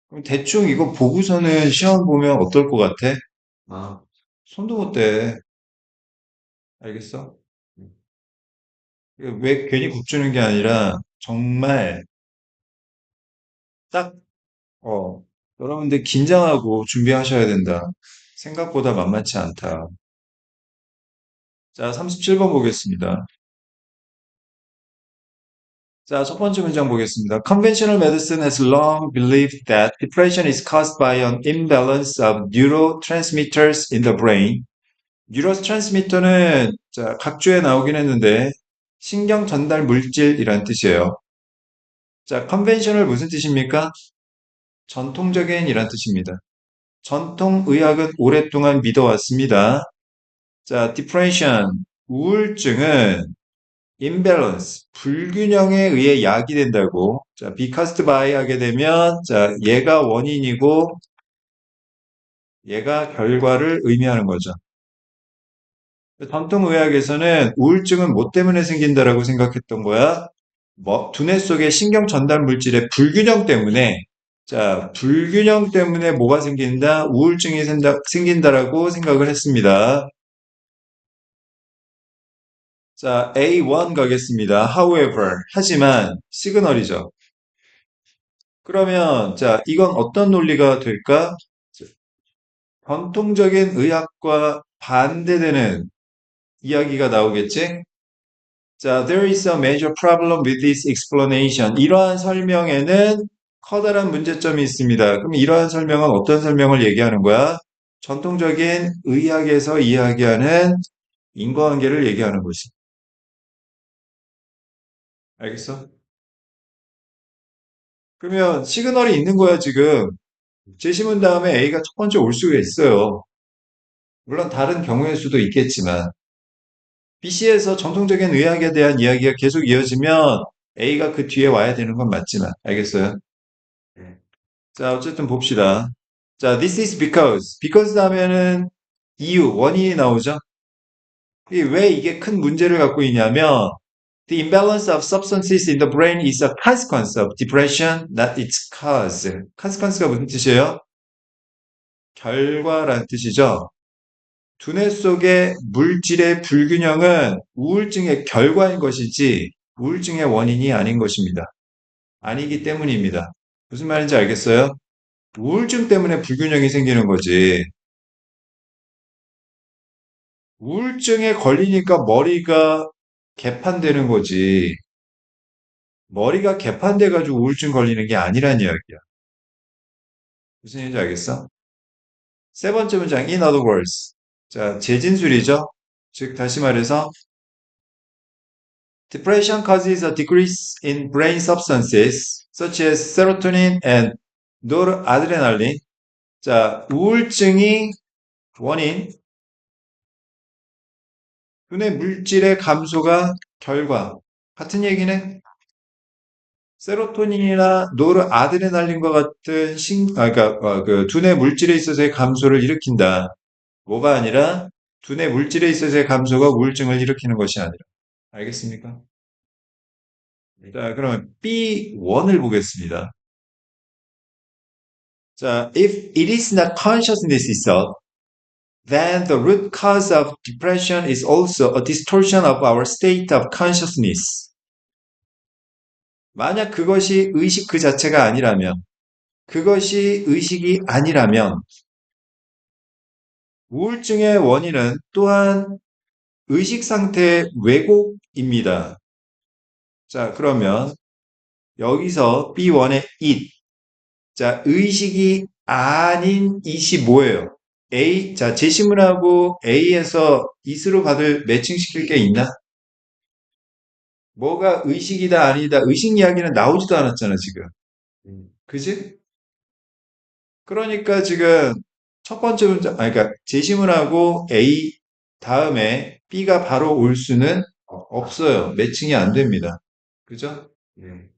그럼 대충 이거 보고서는 시험 보면 어떨 것 같아? 아, 손도 못 대. 알겠어? 왜 괜히 겁주는 게 아니라 정말 딱, 어, 여러분들 긴장하고 준비하셔야 된다. 생각보다 만만치 않다. 자, 37번 보겠습니다. 자, 첫 번째 문장 보겠습니다. Conventional medicine has long believed that depression is caused by an imbalance of neurotransmitters in the brain. 뉴로트랜스미터는 자, 각주에 나오긴 했는데 신경 전달 물질이란 뜻이에요. 자, 컨벤셔널 무슨 뜻입니까? 전통적인 이란 뜻입니다. 전통 의학은 오랫동안 믿어왔습니다. 자, depression 우울증은 imbalance, 불균형에 의해 야기된다고. 자, be caused by 하게 되면, 자, 얘가 원인이고, 얘가 결과를 의미하는 거죠. 전통의학에서는 우울증은 뭐 때문에 생긴다라고 생각했던 거야? 뭐, 두뇌 속의 신경 전달 물질의 불균형 때문에, 자, 불균형 때문에 뭐가 생긴다? 우울증이 생긴다라고 생각을 했습니다. 자, A1 가겠습니다. However, 하지만, 시그널이죠. 그러면, 자, 이건 어떤 논리가 될까? 전통적인 의학과 반대되는 이야기가 나오겠지? 자, there is a major problem with this explanation. 이러한 설명에는 커다란 문제점이 있습니다. 그럼 이러한 설명은 어떤 설명을 얘기하는 거야? 전통적인 의학에서 이야기하는 인과관계를 얘기하는 것이. 알겠어? 그러면 시그널이 있는 거야, 지금. 제시문 다음에 A가 첫 번째 올 수가 있어요. 물론 다른 경우일 수도 있겠지만. BC에서 전통적인 의학에 대한 이야기가 계속 이어지면 A가 그 뒤에 와야 되는 건 맞지만. 알겠어요? 네. 자, 어쨌든 봅시다. 자, this is because 다음에는 이유, 원인이 나오죠? 왜 이게 큰 문제를 갖고 있냐면, the imbalance of substances in the brain is a consequence of depression, not its cause. consequence가 무슨 뜻이에요? 결과라는 뜻이죠. 두뇌 속의 물질의 불균형은 우울증의 결과인 것이지, 우울증의 원인이 아닌 것입니다. 아니기 때문입니다. 무슨 말인지 알겠어요? 우울증 때문에 불균형이 생기는 거지. 우울증에 걸리니까 머리가 개판되는 거지. 머리가 개판돼가지고 우울증 걸리는 게 아니란 이야기야. 무슨 얘기인지 알겠어? 세 번째 문장, in other words. 자, 재진술이죠? 즉, 다시 말해서, depression causes a decrease in brain substances, such as serotonin and noradrenaline. 자, 우울증이 원인, 두뇌 물질의 감소가 결과. 같은 얘기네? 세로토닌이나 노르아드레날린과 같은 그 두뇌 물질에 있어서의 감소를 일으킨다. 뭐가 아니라 두뇌 물질에 있어서의 감소가 우울증을 일으키는 것이 아니라. 알겠습니까? 네. 자, 그러면 B1을 보겠습니다. 자, if it is not consciousness itself, then the root cause of depression is also a distortion of our state of consciousness. 만약 그것이 의식 그 자체가 아니라면, 그것이 의식이 아니라면, 우울증의 원인은 또한 의식 상태의 왜곡입니다. 자, 그러면 여기서 B1의 it. 자, 의식이 아닌 it이 뭐예요? A, 자, 제시문하고 A에서 it으로 받을 매칭시킬 게 있나? 뭐가 의식이다, 아니다. 의식 이야기는 나오지도 않았잖아, 지금. 그지? 그러니까 지금 첫 번째 문장, 그러니까 제시문하고 A 다음에 B가 바로 올 수는 없어요. 매칭이 안 됩니다. 그죠? 네.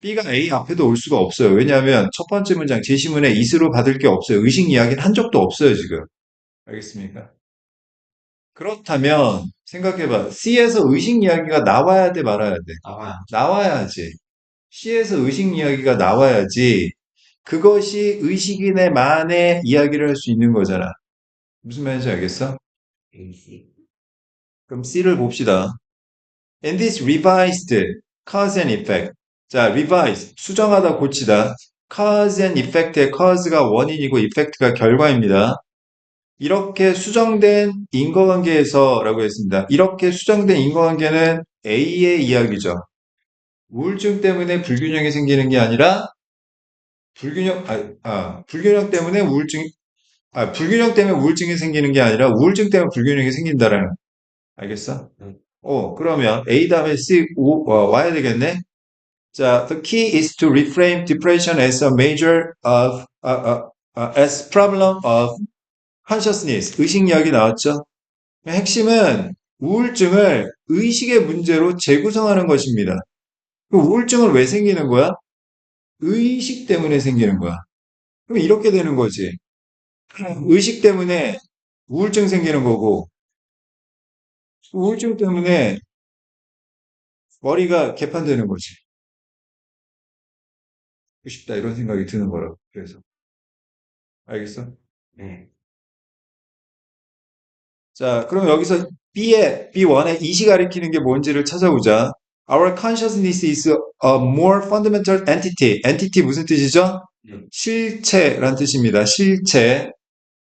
B가 A 앞에도 올 수가 없어요. 왜냐하면 첫 번째 문장 제시문에 is로 받을 게 없어요. 의식 이야기는 한 적도 없어요, 지금. 알겠습니까? 그렇다면 생각해봐. C에서 의식 이야기가 나와야 돼, 말아야 돼? 나와요. 나와야지. C에서 의식 이야기가 나와야지. 그것이 의식인의만의 이야기를 할 수 있는 거잖아. 무슨 말인지 알겠어? AC. 그럼 C를 봅시다. And this revised cause and effect. 자, revise, 수정하다, 고치다. cause and effect의 cause가 원인이고 effect가 결과입니다. 이렇게 수정된 인과관계에서라고 했습니다. 이렇게 수정된 인과관계는 A의 이야기죠. 우울증 때문에 불균형이 생기는 게 아니라 불균형 때문에 불균형 때문에 우울증이 생기는 게 아니라 우울증 때문에 불균형이 생긴다라는. 알겠어? 그러면 A 다음에 와야 되겠네? 자, the key is to reframe depression as a major as problem of consciousness. 의식 이야기 나왔죠? 핵심은 우울증을 의식의 문제로 재구성하는 것입니다. 그 우울증은 왜 생기는 거야? 의식 때문에 생기는 거야. 그럼 이렇게 되는 거지. 의식 때문에 우울증 생기는 거고, 우울증 때문에 머리가 개판되는 거지. 싶다 이런 생각이 드는 거라고. 그래서 알겠어? 네. 자, 그럼 여기서 B1의 이시 가리키는 게 뭔지를 찾아보자. Our consciousness is a more fundamental entity. entity 무슨 뜻이죠? 네. 실체란 뜻입니다. 실체,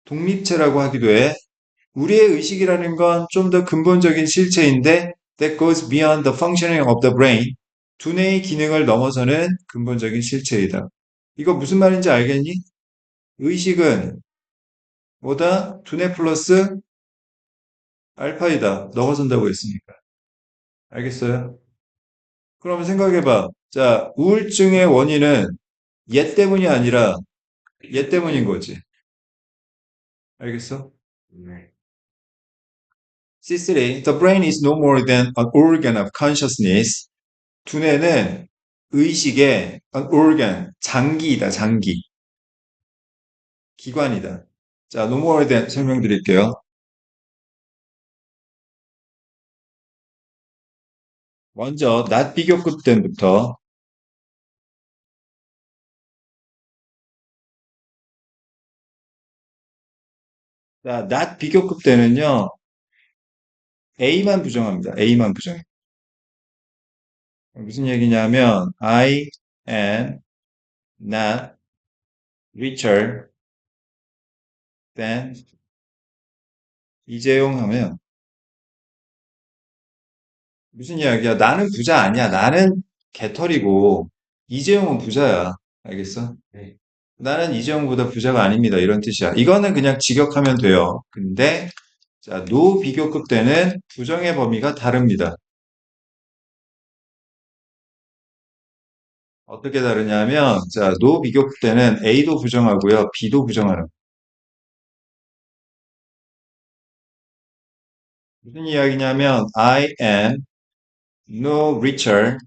독립체라고 하기도 해. 우리의 의식이라는 건 좀 더 근본적인 실체인데 that goes beyond the functioning of the brain. 두뇌의 기능을 넘어서는 근본적인 실체이다. 이거 무슨 말인지 알겠니? 의식은 뭐다? 두뇌 플러스 알파이다. 넘어선다고 했으니까. 알겠어요? 그러면 생각해봐. 자, 우울증의 원인은 얘 때문이 아니라 얘 때문인 거지. 알겠어? 네. C3. The brain is no more than an organ of consciousness. 두뇌는 의식의 an organ, 장기이다, 장기. 기관이다. 자, no more than 설명드릴게요. 먼저, not 비교급 때부터. 자, not 비교급 때는요, A만 부정합니다. A만 부정해. 무슨 얘기냐면, I am not richer than 이재용 하면, 무슨 이야기야? 나는 부자 아니야. 나는 개털이고, 이재용은 부자야. 알겠어? 네. 나는 이재용보다 부자가 아닙니다. 이런 뜻이야. 이거는 그냥 직역하면 돼요. 근데, 자, 노 비교급 때는 부정의 범위가 다릅니다. 어떻게 다르냐면, 자, 노 비교급 때는 A도 부정하고요. B도 부정하는. 무슨 이야기냐면, I am no richer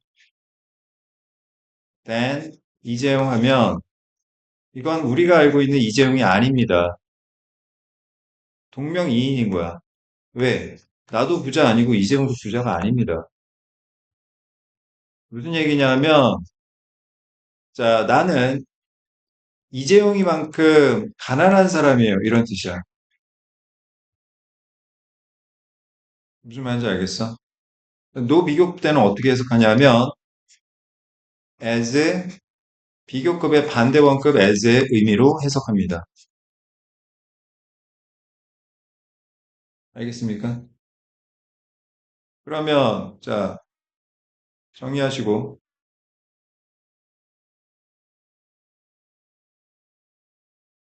than 이재용 하면, 이건 우리가 알고 있는 이재용이 아닙니다. 동명이인인 거야. 왜? 나도 부자 아니고 이재용도 부자가 아닙니다. 무슨 얘기냐면, 자, 나는 이재용이만큼 가난한 사람이에요. 이런 뜻이야. 무슨 말인지 알겠어? 노 비교급 때는 어떻게 해석하냐면, as, 비교급의 반대 원급 as의 의미로 해석합니다. 알겠습니까? 그러면, 자, 정리하시고,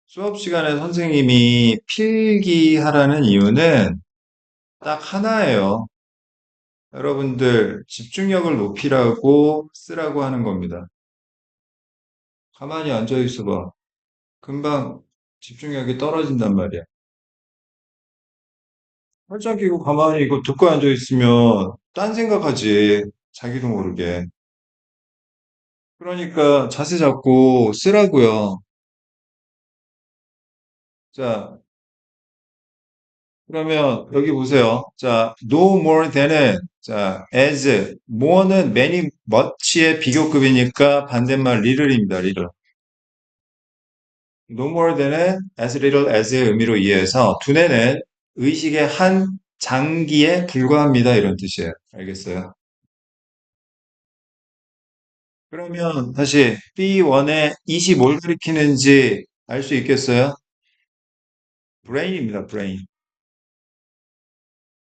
수업 시간에 선생님이 필기하라는 이유는 딱 하나예요. 여러분들 집중력을 높이라고 쓰라고 하는 겁니다. 가만히 앉아 있어 봐. 금방 집중력이 떨어진단 말이야. 활짝 끼고 가만히 이거 듣고 앉아 있으면 딴 생각하지. 자기도 모르게. 그러니까 자세 잡고 쓰라고요. 자, 그러면 여기 보세요. 자, no more than은 자, as, more는 many, much의 비교급이니까 반대말 little입니다. little. No more than은 as little as의 의미로 이해해서 두뇌는 의식의 한 장기에 불과합니다. 이런 뜻이에요. 알겠어요? 그러면 다시 B1의 이시 뭘 가리키는지 알 수 있겠어요? brain입니다. brain.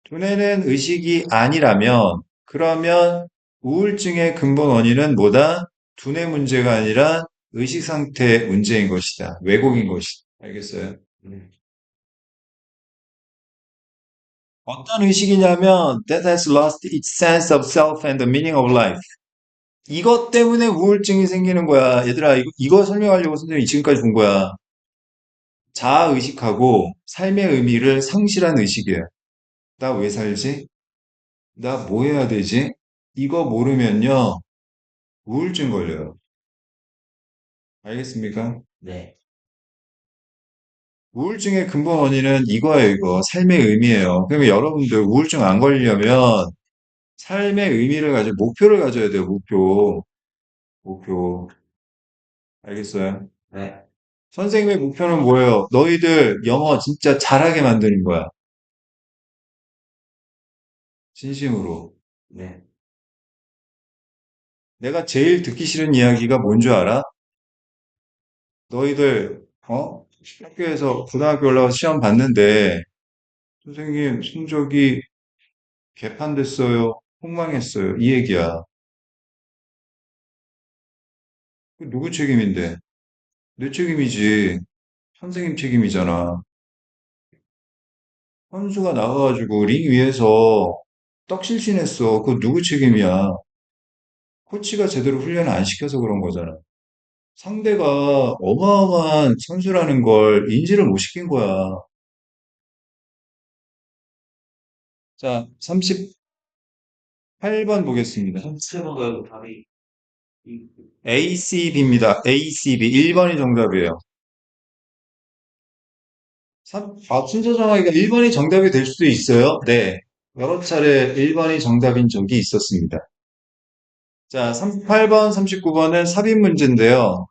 두뇌는 의식이 아니라면 그러면 우울증의 근본 원인은 뭐다? 두뇌 문제가 아니라 의식 상태 문제인 것이다. 왜곡인 것이다. 알겠어요? 네. 어떤 의식이냐면 that has lost its sense of self and the meaning of life. 이것 때문에 우울증이 생기는 거야. 얘들아, 이거 설명하려고 선생님이 지금까지 본 거야. 자아의식하고 삶의 의미를 상실한 의식이에요. 나 왜 살지? 나 뭐 해야 되지? 이거 모르면요, 우울증 걸려요. 알겠습니까? 네. 우울증의 근본 원인은 이거예요, 이거. 삶의 의미예요. 그러면 여러분들 우울증 안 걸리려면 삶의 의미를 가지고 목표를 가져야 돼요, 목표. 목표. 알겠어요? 네. 선생님의 목표는 뭐예요? 너희들 영어 진짜 잘하게 만드는 거야. 진심으로. 네. 내가 제일 듣기 싫은 이야기가 뭔 줄 알아? 너희들, 학교에서 고등학교 올라가서 시험 봤는데, 선생님, 성적이 개판됐어요. 폭망했어요. 이 얘기야. 그 누구 책임인데? 내 책임이지. 선생님 책임이잖아. 선수가 나가가지고 링 위에서 떡실신했어. 그거 누구 책임이야? 코치가 제대로 훈련을 안 시켜서 그런 거잖아. 상대가 어마어마한 선수라는 걸 인지를 못 시킨 거야. 자, 38번 보겠습니다. 선수가 답이 이- ACB입니다. ACB. 1번이 정답이에요. 순서 정하기가 1번이 정답이 될 수도 있어요. 네. 여러 차례 1번이 정답인 적이 있었습니다. 자, 38번, 39번은 삽입 문제인데요.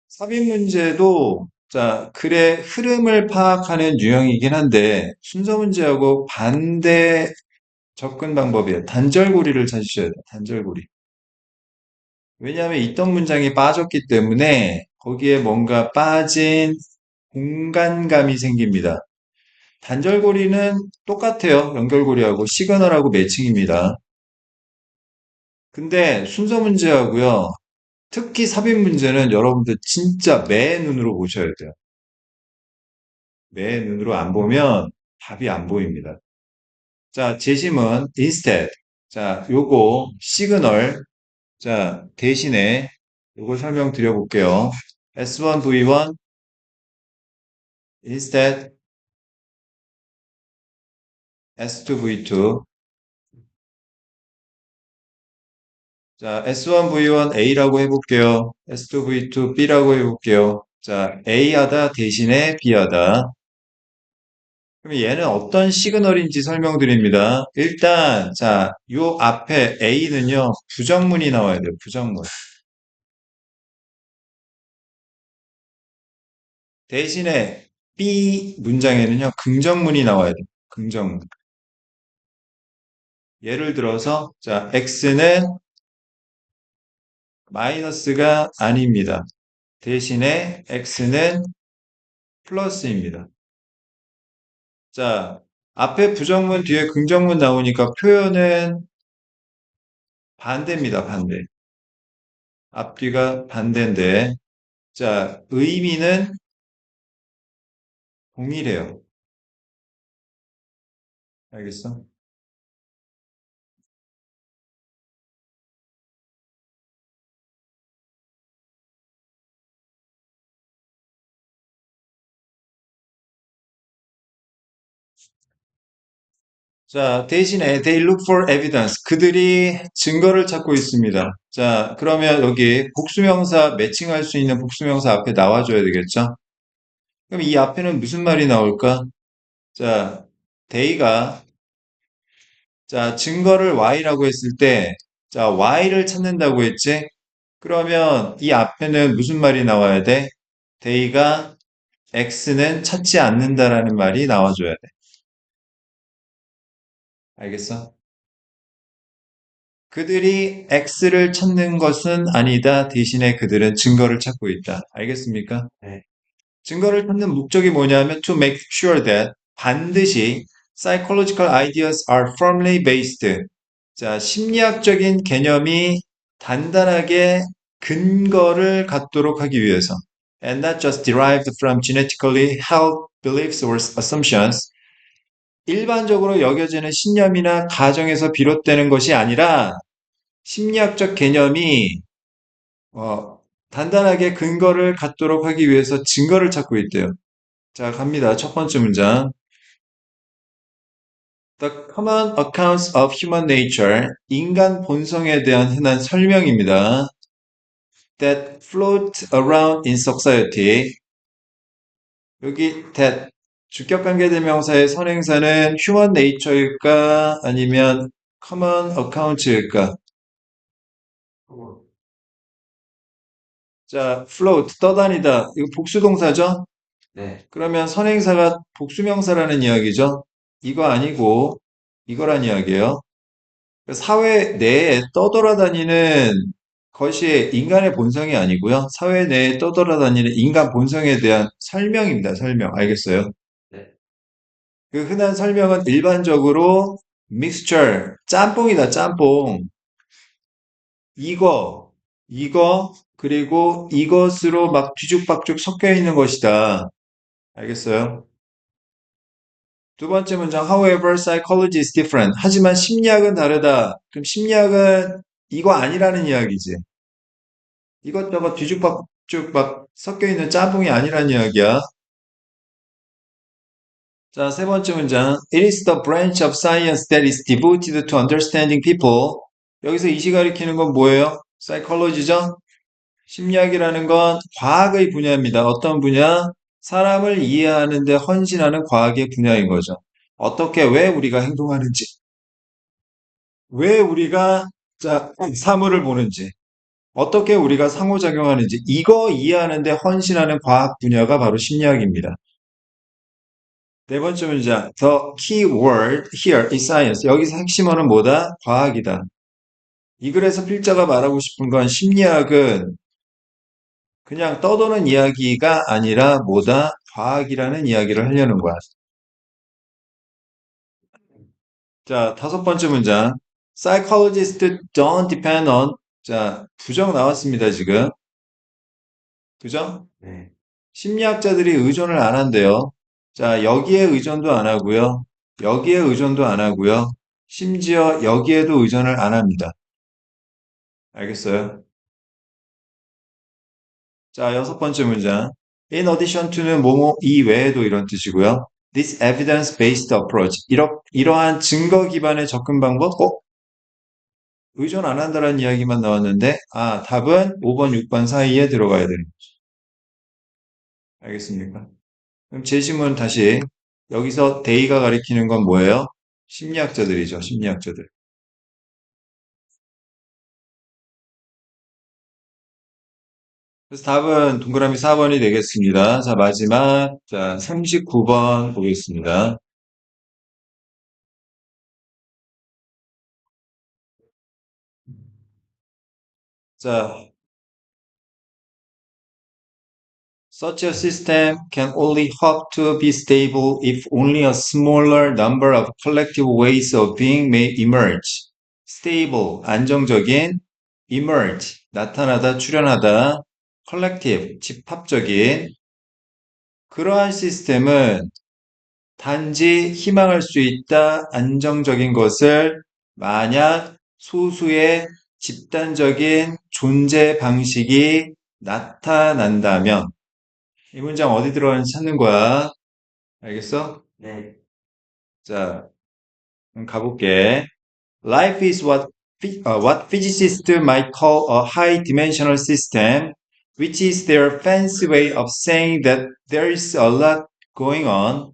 삽입 문제도 자, 글의 흐름을 파악하는 유형이긴 한데 순서 문제하고 반대 접근 방법이에요. 단절고리를 찾으셔야 돼요. 단절고리. 왜냐하면 있던 문장이 빠졌기 때문에 거기에 뭔가 빠진 공간감이 생깁니다. 단절고리는 똑같아요. 연결고리하고 시그널하고 매칭입니다. 근데 순서 문제하고요. 특히 삽입 문제는 여러분들 진짜 매 눈으로 보셔야 돼요. 매 눈으로 안 보면 답이 안 보입니다. 자, 재심은 instead. 자, 요거 시그널. 자, 대신에 요거 설명드려 볼게요. S1, V1, instead, S2, V2. 자, S1, V1, A라고 해볼게요. S2, V2, B라고 해볼게요. 자, A 하다 대신에 B 하다. 그럼 얘는 어떤 시그널인지 설명드립니다. 일단, 자, 요 앞에 A는요, 부정문이 나와야 돼요, 부정문. 대신에 B 문장에는요, 긍정문이 나와야 돼요, 긍정문. 예를 들어서, 자, X는 마이너스가 아닙니다. 대신에 X는 플러스입니다. 자, 앞에 부정문 뒤에 긍정문 나오니까 표현은 반대입니다, 반대. 앞뒤가 반대인데, 자, 의미는 동일해요. 알겠어? 자, 대신에 they look for evidence. 그들이 증거를 찾고 있습니다. 자, 그러면 여기 복수명사 매칭할 수 있는 복수명사 앞에 나와줘야 되겠죠? 그럼 이 앞에는 무슨 말이 나올까? 자, they가 자, 증거를 Y라고 했을 때 자, Y를 찾는다고 했지? 그러면 이 앞에는 무슨 말이 나와야 돼? they가 X는 찾지 않는다라는 말이 나와줘야 돼. 알겠어? 그들이 X를 찾는 것은 아니다. 대신에 그들은 증거를 찾고 있다. 알겠습니까? 네. 증거를 찾는 목적이 뭐냐면 to make sure that 반드시 psychological ideas are firmly based. 자, 심리학적인 개념이 단단하게 근거를 갖도록 하기 위해서 and not just derived from genetically held beliefs or assumptions. 일반적으로 여겨지는 신념이나 가정에서 비롯되는 것이 아니라 심리학적 개념이 어, 단단하게 근거를 갖도록 하기 위해서 증거를 찾고 있대요. 자, 갑니다. 첫 번째 문장. The common accounts of human nature, 인간 본성에 대한 흔한 설명입니다. That float around in society. 여기 that 주격관계대명사의 선행사는 human nature일까 아니면 common accounts일까? 자, float 떠다니다. 이거 복수동사죠? 네. 그러면 선행사가 복수명사라는 이야기죠. 이거 아니고 이거란 이야기예요. 사회 내에 떠돌아다니는 것이 인간의 본성이 아니고요. 사회 내에 떠돌아다니는 인간 본성에 대한 설명입니다. 설명. 알겠어요? 네. 그 흔한 설명은 일반적으로 mixture, 짬뽕이다, 짬뽕. 이거, 그리고 이것으로 막 뒤죽박죽 섞여 있는 것이다. 알겠어요? 두 번째 문장, however, psychology is different. 하지만 심리학은 다르다. 그럼 심리학은 이거 아니라는 이야기지. 이것저것 뒤죽박죽 막 섞여 있는 짬뽕이 아니라는 이야기야. 자, 세 번째 문장. It is the branch of science that is devoted to understanding people. 여기서 이시 가리키는 건 뭐예요? psychology죠? 심리학이라는 건 과학의 분야입니다. 어떤 분야? 사람을 이해하는 데 헌신하는 과학의 분야인 거죠. 어떻게, 왜 우리가 행동하는지, 왜 우리가 자, 사물을 보는지, 어떻게 우리가 상호작용하는지, 이거 이해하는 데 헌신하는 과학 분야가 바로 심리학입니다. 네 번째 문장. The key word here is science. 여기서 핵심어는 뭐다? 과학이다. 이 글에서 필자가 말하고 싶은 건 심리학은 그냥 떠도는 이야기가 아니라 뭐다? 과학이라는 이야기를 하려는 거야. 자, 다섯 번째 문장. Psychologists don't depend on. 자, 부정 나왔습니다, 지금. 그죠? 네. 심리학자들이 의존을 안 한대요. 자, 여기에 의존도 안 하고요. 여기에 의존도 안 하고요. 심지어 여기에도 의존을 안 합니다. 알겠어요? 자, 여섯 번째 문장. In addition to는 뭐뭐 이외에도 이런 뜻이고요. This evidence-based approach. 이러한 증거 기반의 접근 방법? 의존 안 한다는 이야기만 나왔는데, 답은 5번, 6번 사이에 들어가야 되는 거죠. 알겠습니까? 그럼 제시문 다시. 여기서 데이가 가리키는 건 뭐예요? 심리학자들이죠, 심리학자들. 그래서 답은 동그라미 4번이 되겠습니다. 자, 마지막, 자, 39번 보겠습니다. 자, such a system can only hope to be stable if only a smaller number of collective ways of being may emerge. stable, 안정적인, emerge, 나타나다, 출현하다, collective, 집합적인, 그러한 시스템은 단지 희망할 수 있다, 안정적인 것을 만약 소수의 집단적인 존재 방식이 나타난다면, 이 문장 어디 들어가는지 찾는 거야. 알겠어? 네. 자, 그럼 가볼게. Life is what physicists might call a high-dimensional system, which is their fancy way of saying that there is a lot going on.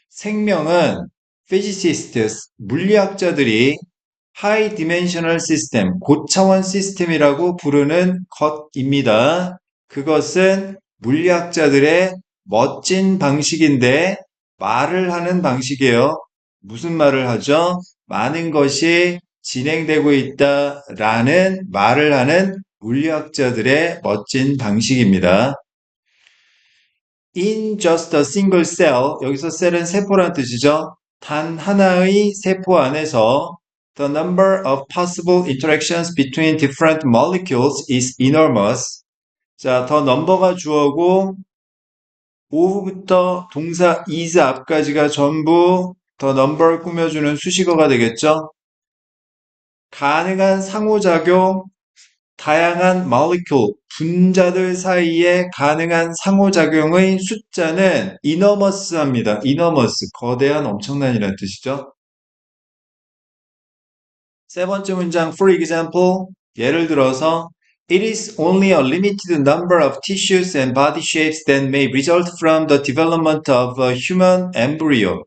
생명은 physicists, 물리학자들이 high dimensional system, 고차원 시스템이라고 부르는 것입니다. 그것은 물리학자들의 멋진 방식인데 말을 하는 방식이에요. 무슨 말을 하죠? 많은 것이 진행되고 있다라는 말을 하는 물리학자들의 멋진 방식입니다. In just a single cell, 여기서 셀은 세포란 뜻이죠. 단 하나의 세포 안에서 the number of possible interactions between different molecules is enormous. 자, 더 넘버가 주어고 오후부터 동사 is 앞까지가 전부 더 넘버를 꾸며주는 수식어가 되겠죠. 가능한 상호작용, 다양한 molecule, 분자들 사이에 가능한 상호작용의 숫자는 enormous합니다. enormous, 거대한, 엄청난이라는 뜻이죠. 세 번째 문장, for example, 예를 들어서 It is only a limited number of tissues and body shapes that may result from the development of a human embryo.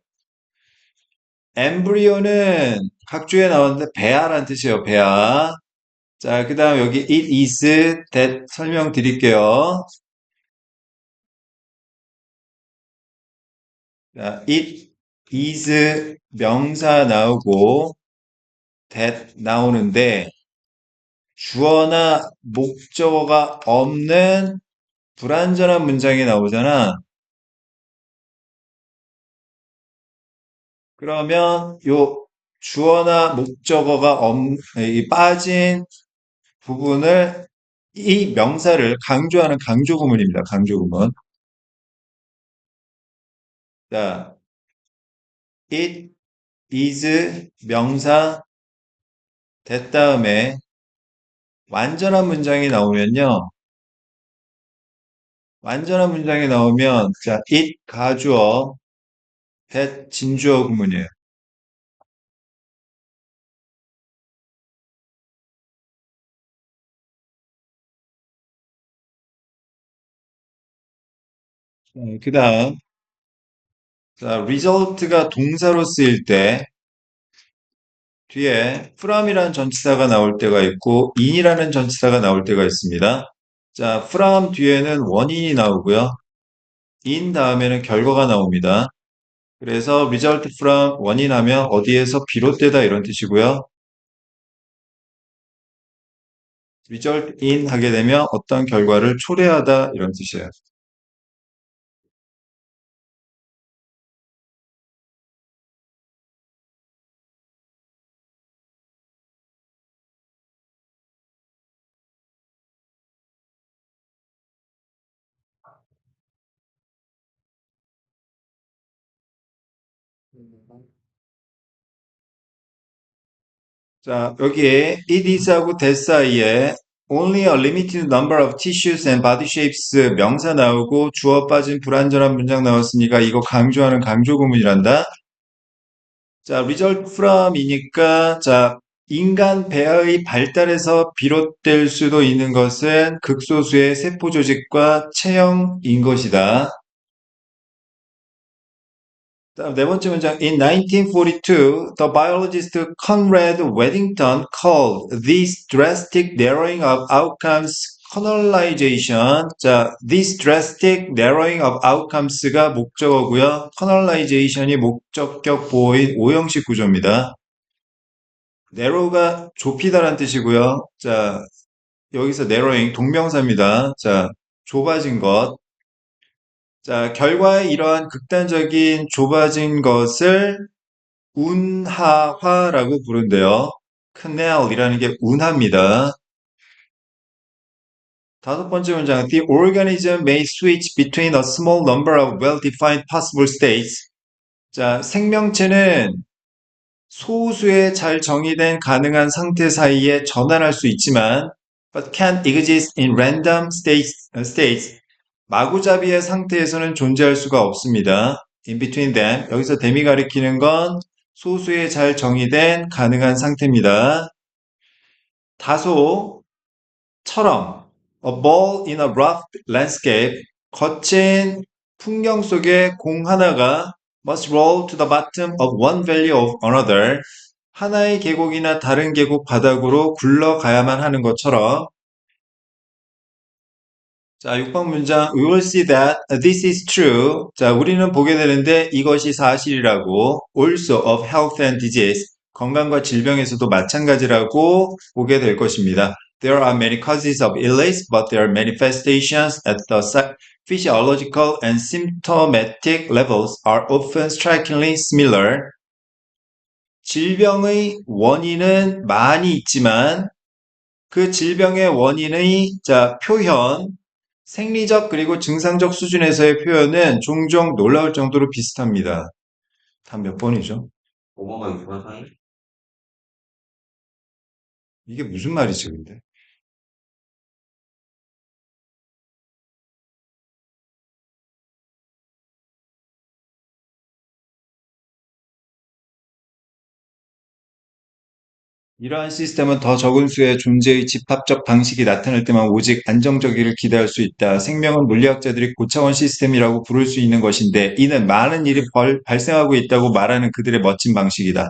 엠브리오는 각주에 나오는데 배아란 뜻이에요. 배아. 자, 그 다음 여기 it is that 설명드릴게요. 자, it is 명사 나오고 that 나오는데 주어나 목적어가 없는 불완전한 문장이 나오잖아. 그러면 요 주어나 목적어가 이 빠진 부분을 이 명사를 강조하는 강조구문입니다. 강조구문. 자, it is 명사 that 다음에 완전한 문장이 나오면요. 완전한 문장이 나오면 자, it 가주어, that 진주어 구문이에요. 그다음 자, result가 동사로 쓰일 때 뒤에 from이라는 전치사가 나올 때가 있고 in이라는 전치사가 나올 때가 있습니다. 자, from 뒤에는 원인이 나오고요. in 다음에는 결과가 나옵니다. 그래서 result from 원인하면 어디에서 비롯되다 이런 뜻이고요. result in 하게 되면 어떤 결과를 초래하다 이런 뜻이에요. 자, 여기에 it is하고 that 사이에 only a limited number of tissues and body shapes 명사 나오고 주어 빠진 불완전한 문장 나왔으니까 이거 강조하는 강조 구문이란다. 자, result from이니까 자, 인간 배아의 발달에서 비롯될 수도 있는 것은 극소수의 세포 조직과 체형인 것이다. 다음 네 번째 문장. In 1942, the biologist Conrad Weddington called this drastic narrowing of outcomes colonization. 자, this drastic narrowing of outcomes가 목적어고요. colonization이 목적격 보호인 오형식 구조입니다. narrow가 좁히다란 뜻이고요. 자, 여기서 narrowing 동명사입니다. 자, 좁아진 것. 자, 결과에 이러한 극단적인 좁아진 것을 운하화라고 부른대요. canal이라는 게 운하입니다. 다섯 번째 문장. The organism may switch between a small number of well-defined possible states. 자, 생명체는 소수의 잘 정의된 가능한 상태 사이에 전환할 수 있지만 but can't exist in random states. 마구잡이의 상태에서는 존재할 수가 없습니다. In between them. 여기서 them이 가리키는 건 소수의 잘 정의된 가능한 상태입니다. 다소처럼 a ball in a rough landscape 거친 풍경 속에 공 하나가 must roll to the bottom of one valley of another 하나의 계곡이나 다른 계곡 바닥으로 굴러가야만 하는 것처럼 자, 6번 문장 We will see that this is true. 자, 우리는 보게 되는데 이것이 사실이라고 also of health and disease 건강과 질병에서도 마찬가지라고 보게 될 것입니다. There are many causes of illness, but their manifestations at the physiological and symptomatic levels are often strikingly similar. 질병의 원인은 많이 있지만 그 질병의 원인의 자, 표현 생리적 그리고 증상적 수준에서의 표현은 종종 놀라울 정도로 비슷합니다. 다 몇 번이죠? 5번과 6번 사이? 이게 무슨 말이지, 근데? 이러한 시스템은 더 적은 수의 존재의 집합적 방식이 나타날 때만 오직 안정적이를 기대할 수 있다. 생명은 물리학자들이 고차원 시스템이라고 부를 수 있는 것인데 이는 많은 일이 발생하고 있다고 말하는 그들의 멋진 방식이다.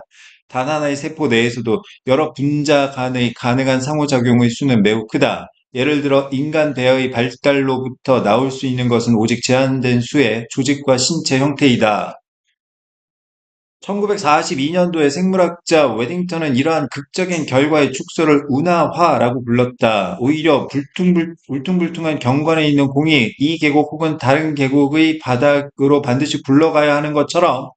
단 하나의 세포 내에서도 여러 분자 간의 가능한 상호작용의 수는 매우 크다. 예를 들어 인간 배아의 발달로부터 나올 수 있는 것은 오직 제한된 수의 조직과 신체 형태이다. 1942년도에 생물학자 웨딩턴은 이러한 극적인 결과의 축소를 운하화라고 불렀다. 오히려 울퉁불퉁한 경관에 있는 공이 이 계곡 혹은 다른 계곡의 바닥으로 반드시 굴러가야 하는 것처럼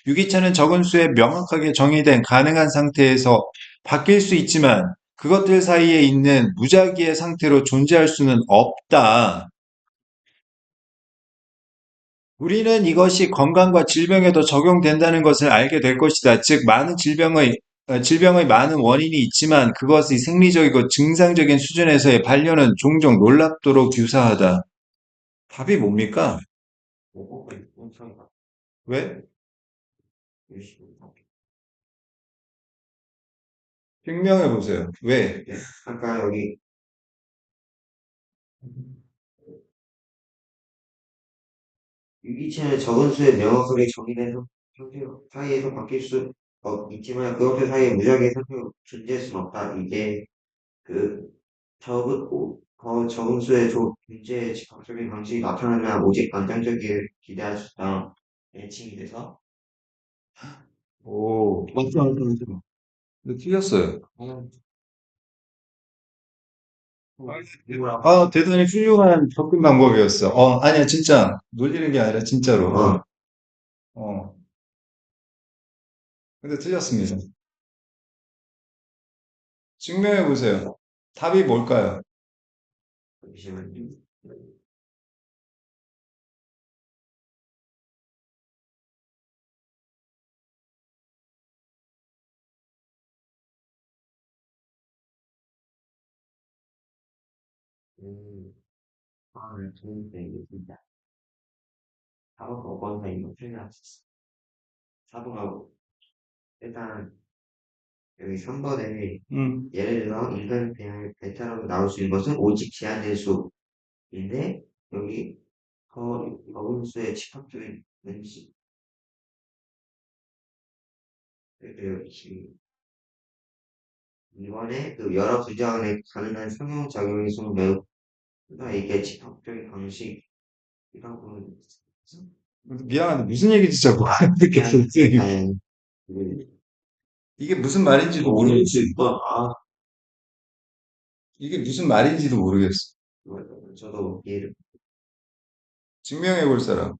유기체는 적은 수에 명확하게 정의된 가능한 상태에서 바뀔 수 있지만 그것들 사이에 있는 무작위의 상태로 존재할 수는 없다. 우리는 이것이 건강과 질병에도 적용된다는 것을 알게 될 것이다. 즉, 질병의 많은 원인이 있지만 그것의 생리적이고 증상적인 수준에서의 반려는 종종 놀랍도록 유사하다. 답이 뭡니까? 뭐가 엄청 왜? 열심히. 증명해 보세요. 왜? 아까 여기 유기체는 적은 수의 명확하게 정의된 상태 사이에서 바뀔 수 있지만 그것들 사이에 무작위의 상태가 존재할 수는 없다. 이게 그 더 적은 수의 존재의 즉각적인 방식이 나타나면 오직 안정적이길 기대할 수 있다. 애칭이 돼서 오, 맞죠. 근데 틀렸어요. 대단히 훌륭한 접근 방법이었어. 아니야, 진짜. 놀리는 게 아니라 진짜로. 어. 근데 틀렸습니다. 증명해 보세요. 답이 뭘까요? 잠시만요. 음, 좋은데 이게 진짜 4번, 5번 다 이거 틀려놨었어. 4번하고 일단 여기 3번에 음. 예를 들어 인간의 배타라고 나올 수 있는 것은 오직 제한된 수인데 여기 더 적은 수의 집합적인 원칙 그리고 이번에 그 여러 분자간의 가능한 상호작용의 수는 매우 크다. 이게 집합적인 방식이라고 보는 미안한데, 무슨 얘기인지 잘 못 알아듣겠어, 선생님. 약간 이게 무슨 말인지도 오늘 모르겠어. 즐거 이게 무슨 말인지도 모르겠어. 저도 이해를 증명해 볼 사람.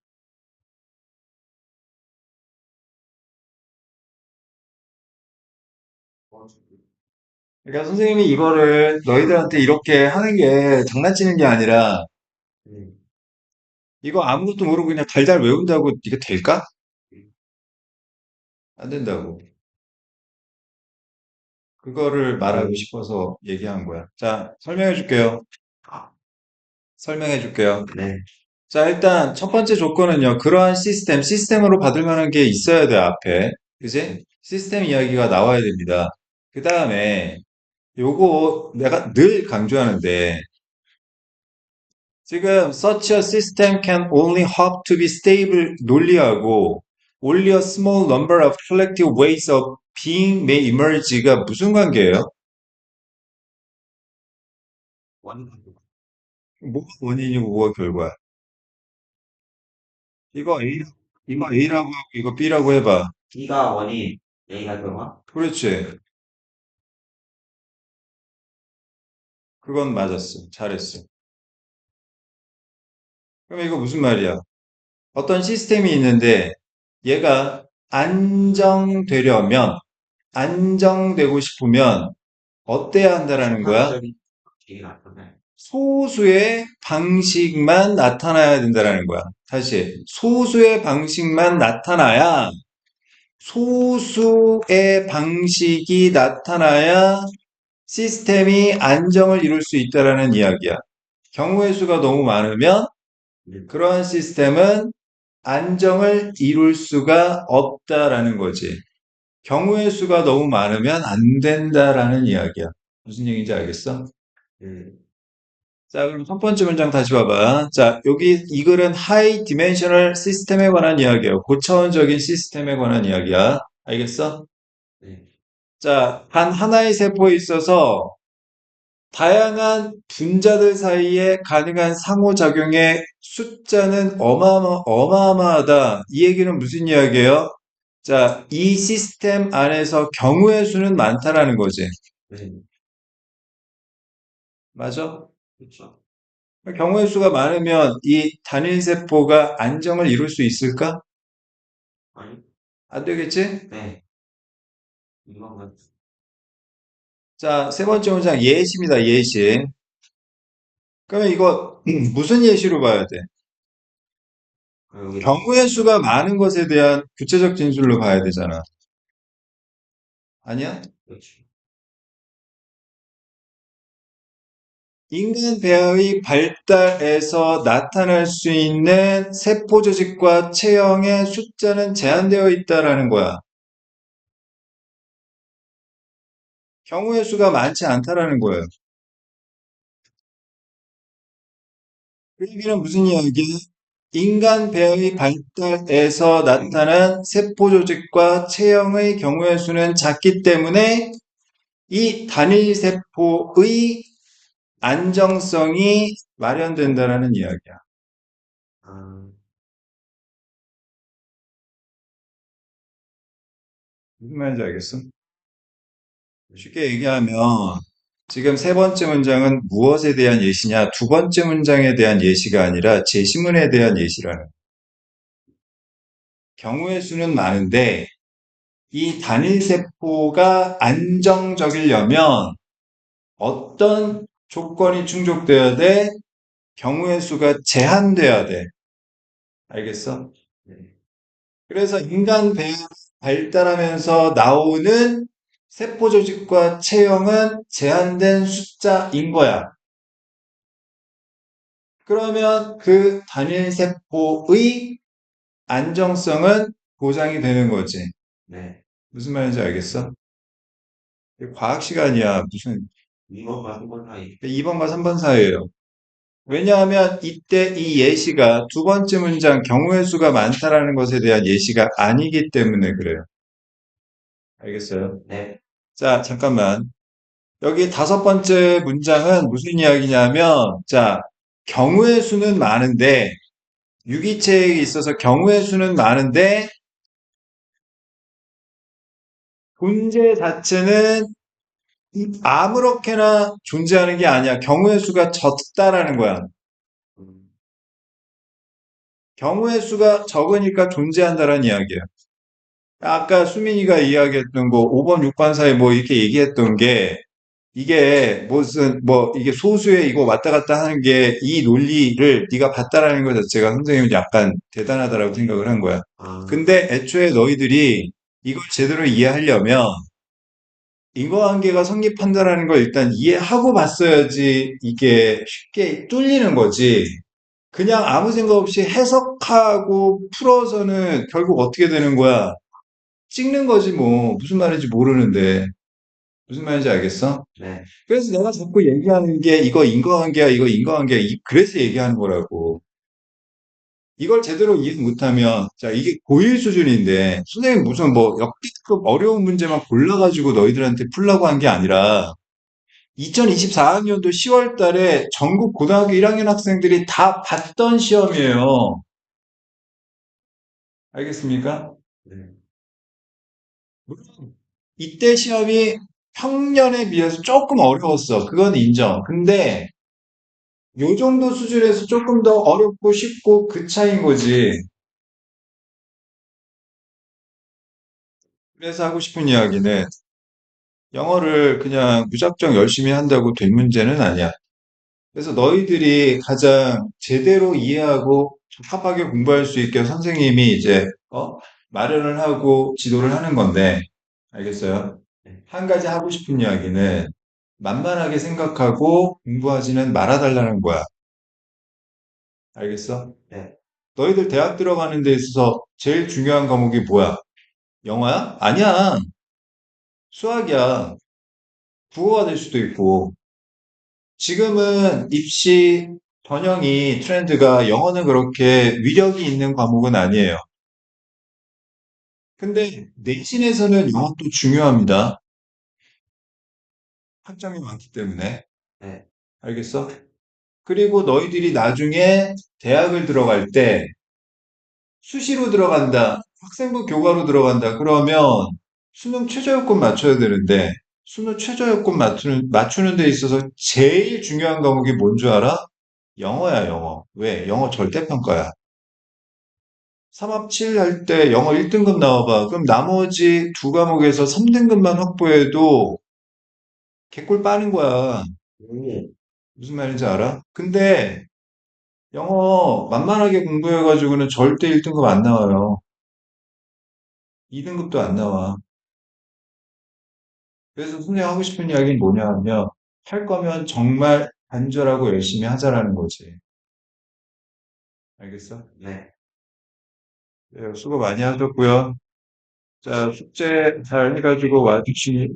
그러니까 선생님이 이거를 너희들한테 이렇게 하는 게 장난치는 게 아니라 네. 이거 아무것도 모르고 그냥 달달 외운다고 이게 될까? 안 된다고. 그거를 말하고 싶어서 얘기한 거야. 자, 설명해 줄게요. 아, 설명해 줄게요. 네. 자, 일단 첫 번째 조건은요. 그러한 시스템으로 받을 만한 게 있어야 돼, 앞에. 그지? 시스템 이야기가 나와야 됩니다. 그 다음에 요거 내가 늘 강조하는데 지금 such a system can only hope to be stable 논리하고 only a small number of collective ways of being may emerge가 무슨 관계예요? 원, 뭐가 원인이고 뭐가 결과야? 이거 A, 이거 A라고 하고 이거 B라고 해봐. B가 원인, A가 결과? 그렇지. 그건 맞았어. 잘했어. 그럼 이거 무슨 말이야? 어떤 시스템이 있는데 얘가 안정되려면, 안정되고 싶으면 어때야 한다라는 거야? 집합적인 방식이 나타나요. 소수의 방식만 나타나야 된다라는 거야. 다시, 소수의 방식만 나타나야, 소수의 방식이 나타나야 시스템이 안정을 이룰 수 있다라는 이야기야. 경우의 수가 너무 많으면 네. 그러한 시스템은 안정을 이룰 수가 없다라는 거지. 경우의 수가 너무 많으면 안 된다라는 이야기야. 무슨 얘기인지 알겠어? 네. 자, 그럼 첫 번째 문장 다시 봐봐. 자, 여기 이 글은 하이 디멘셔널 시스템에 관한 이야기야. 고차원적인 시스템에 관한 이야기야. 알겠어? 네. 자, 단 하나의 세포에 있어서 다양한 분자들 사이에 가능한 상호작용의 숫자는 어마어마하다. 이 얘기는 무슨 이야기예요? 자, 이 시스템 안에서 경우의 수는 많다라는 거지. 네, 맞아? 그렇죠. 경우의 수가 많으면 이 단일 세포가 안정을 이룰 수 있을까? 아니, 안 되겠지? 네, 이것만, 자, 세 번째 문장 예시입니다. 예시. 그러면 이거 무슨 예시로 봐야 돼? 여기, 경우의 수가 많은 것에 대한 구체적 진술로 봐야 되잖아. 아니야? 그렇죠. 인간 배아의 발달에서 나타날 수 있는 세포 조직과 체형의 숫자는 제한되어 있다라는 거야. 경우의 수가 많지 않다라는 거예요. 그 얘기는 무슨 이야기야? 인간 배의 발달에서 나타난 세포 조직과 체형의 경우의 수는 작기 때문에 이 단일 세포의 안정성이 마련된다라는 이야기야. 아, 무슨 말인지 알겠어? 쉽게 얘기하면 지금 세 번째 문장은 무엇에 대한 예시냐? 두 번째 문장에 대한 예시가 아니라 제시문에 대한 예시라는. 경우의 수는 많은데 이 단일 세포가 안정적이려면 어떤 조건이 충족돼야 돼? 경우의 수가 제한돼야 돼. 알겠어? 네, 그래서 인간 배가 발달하면서 나오는 세포 조직과 체형은 제한된 숫자인 거야. 그러면 그 단일 세포의 안정성은 보장이 되는 거지. 네, 무슨 말인지 알겠어? 이게 과학 시간이야. 무슨 이것과 한번 사이, 2번과 3번 사이에요. 왜냐하면 이때 이 예시가 두 번째 문장 경우의 수가 많다라는 것에 대한 예시가 아니기 때문에 그래요. 알겠어요? 네, 자, 잠깐만. 여기 다섯 번째 문장은 무슨 이야기냐면, 자, 경우의 수는 많은데, 유기체에 있어서 경우의 수는 많은데, 존재 자체는 아무렇게나 존재하는 게 아니야. 경우의 수가 적다라는 거야. 음, 경우의 수가 적으니까 존재한다라는 이야기야. 아까 수민이가 이야기했던 거 5번, 6번 사이 뭐 이렇게 얘기했던 게 이게 무슨 뭐 이게 소수의 이거 왔다 갔다 하는 게 이 논리를 네가 봤다라는 것 자체가 선생님은 약간 대단하다라고 생각을 한 거야. 아, 근데 애초에 너희들이 이걸 제대로 이해하려면 인과관계가 성립한다라는 걸 일단 이해하고 봤어야지 이게 쉽게 뚫리는 거지. 그냥 아무 생각 없이 해석하고 풀어서는 결국 어떻게 되는 거야? 찍는 거지 뭐. 무슨 말인지 모르는데. 무슨 말인지 알겠어? 네, 그래서 내가 자꾸 얘기하는 게 이거 인과관계야, 이거 인과관계야. 그래서 얘기하는 거라고. 이걸 제대로 이해 못하면, 자, 이게 고일 수준인데, 선생님 무슨 뭐 역대급 어려운 문제만 골라가지고 너희들한테 풀라고 한 게 아니라, 2024학년도 10월 달에 전국 고등학교 1학년 학생들이 다 봤던 시험이에요. 알겠습니까? 네, 물론 이때 시험이 평년에 비해서 조금 어려웠어. 그건 인정. 근데 요 정도 수준에서 조금 더 어렵고 쉽고 그 차이인 거지. 그래서 하고 싶은 이야기는 영어를 그냥 무작정 열심히 한다고 된 문제는 아니야. 그래서 너희들이 가장 제대로 이해하고 적합하게 공부할 수 있게 선생님이 이제 마련을 하고 지도를 하는 건데, 알겠어요? 네, 한 가지 하고 싶은 이야기는 만만하게 생각하고 공부하지는 말아달라는 거야. 알겠어? 네, 너희들 대학 들어가는 데 있어서 제일 중요한 과목이 뭐야? 영어야? 아니야. 수학이야. 국어가 될 수도 있고. 지금은 입시 전형이 트렌드가 영어는 그렇게 위력이 있는 과목은 아니에요. 근데 내신에서는 영어도 중요합니다. 학점이 많기 때문에. 네, 알겠어? 그리고 너희들이 나중에 대학을 들어갈 때 수시로 들어간다. 학생부 교과로 들어간다. 그러면 수능 최저 요건 맞춰야 되는데, 수능 최저 요건 맞추는 데 있어서 제일 중요한 과목이 뭔 줄 알아? 영어야, 영어. 왜? 영어 절대평가야. 3합7 할 때 영어 1등급 나와봐. 그럼 나머지 두 과목에서 3등급만 확보해도 개꿀 빠는 거야. 음, 무슨 말인지 알아? 근데 영어 만만하게 공부해가지고는 절대 1등급 안 나와요. 2등급도 안 나와. 그래서 선생님 하고 싶은 이야기는 뭐냐 하면, 할 거면 정말 간절하고 열심히 하자라는 거지. 알겠어? 네. 네, 수고 많이 하셨고요. 자, 숙제 잘 해가지고 와주시,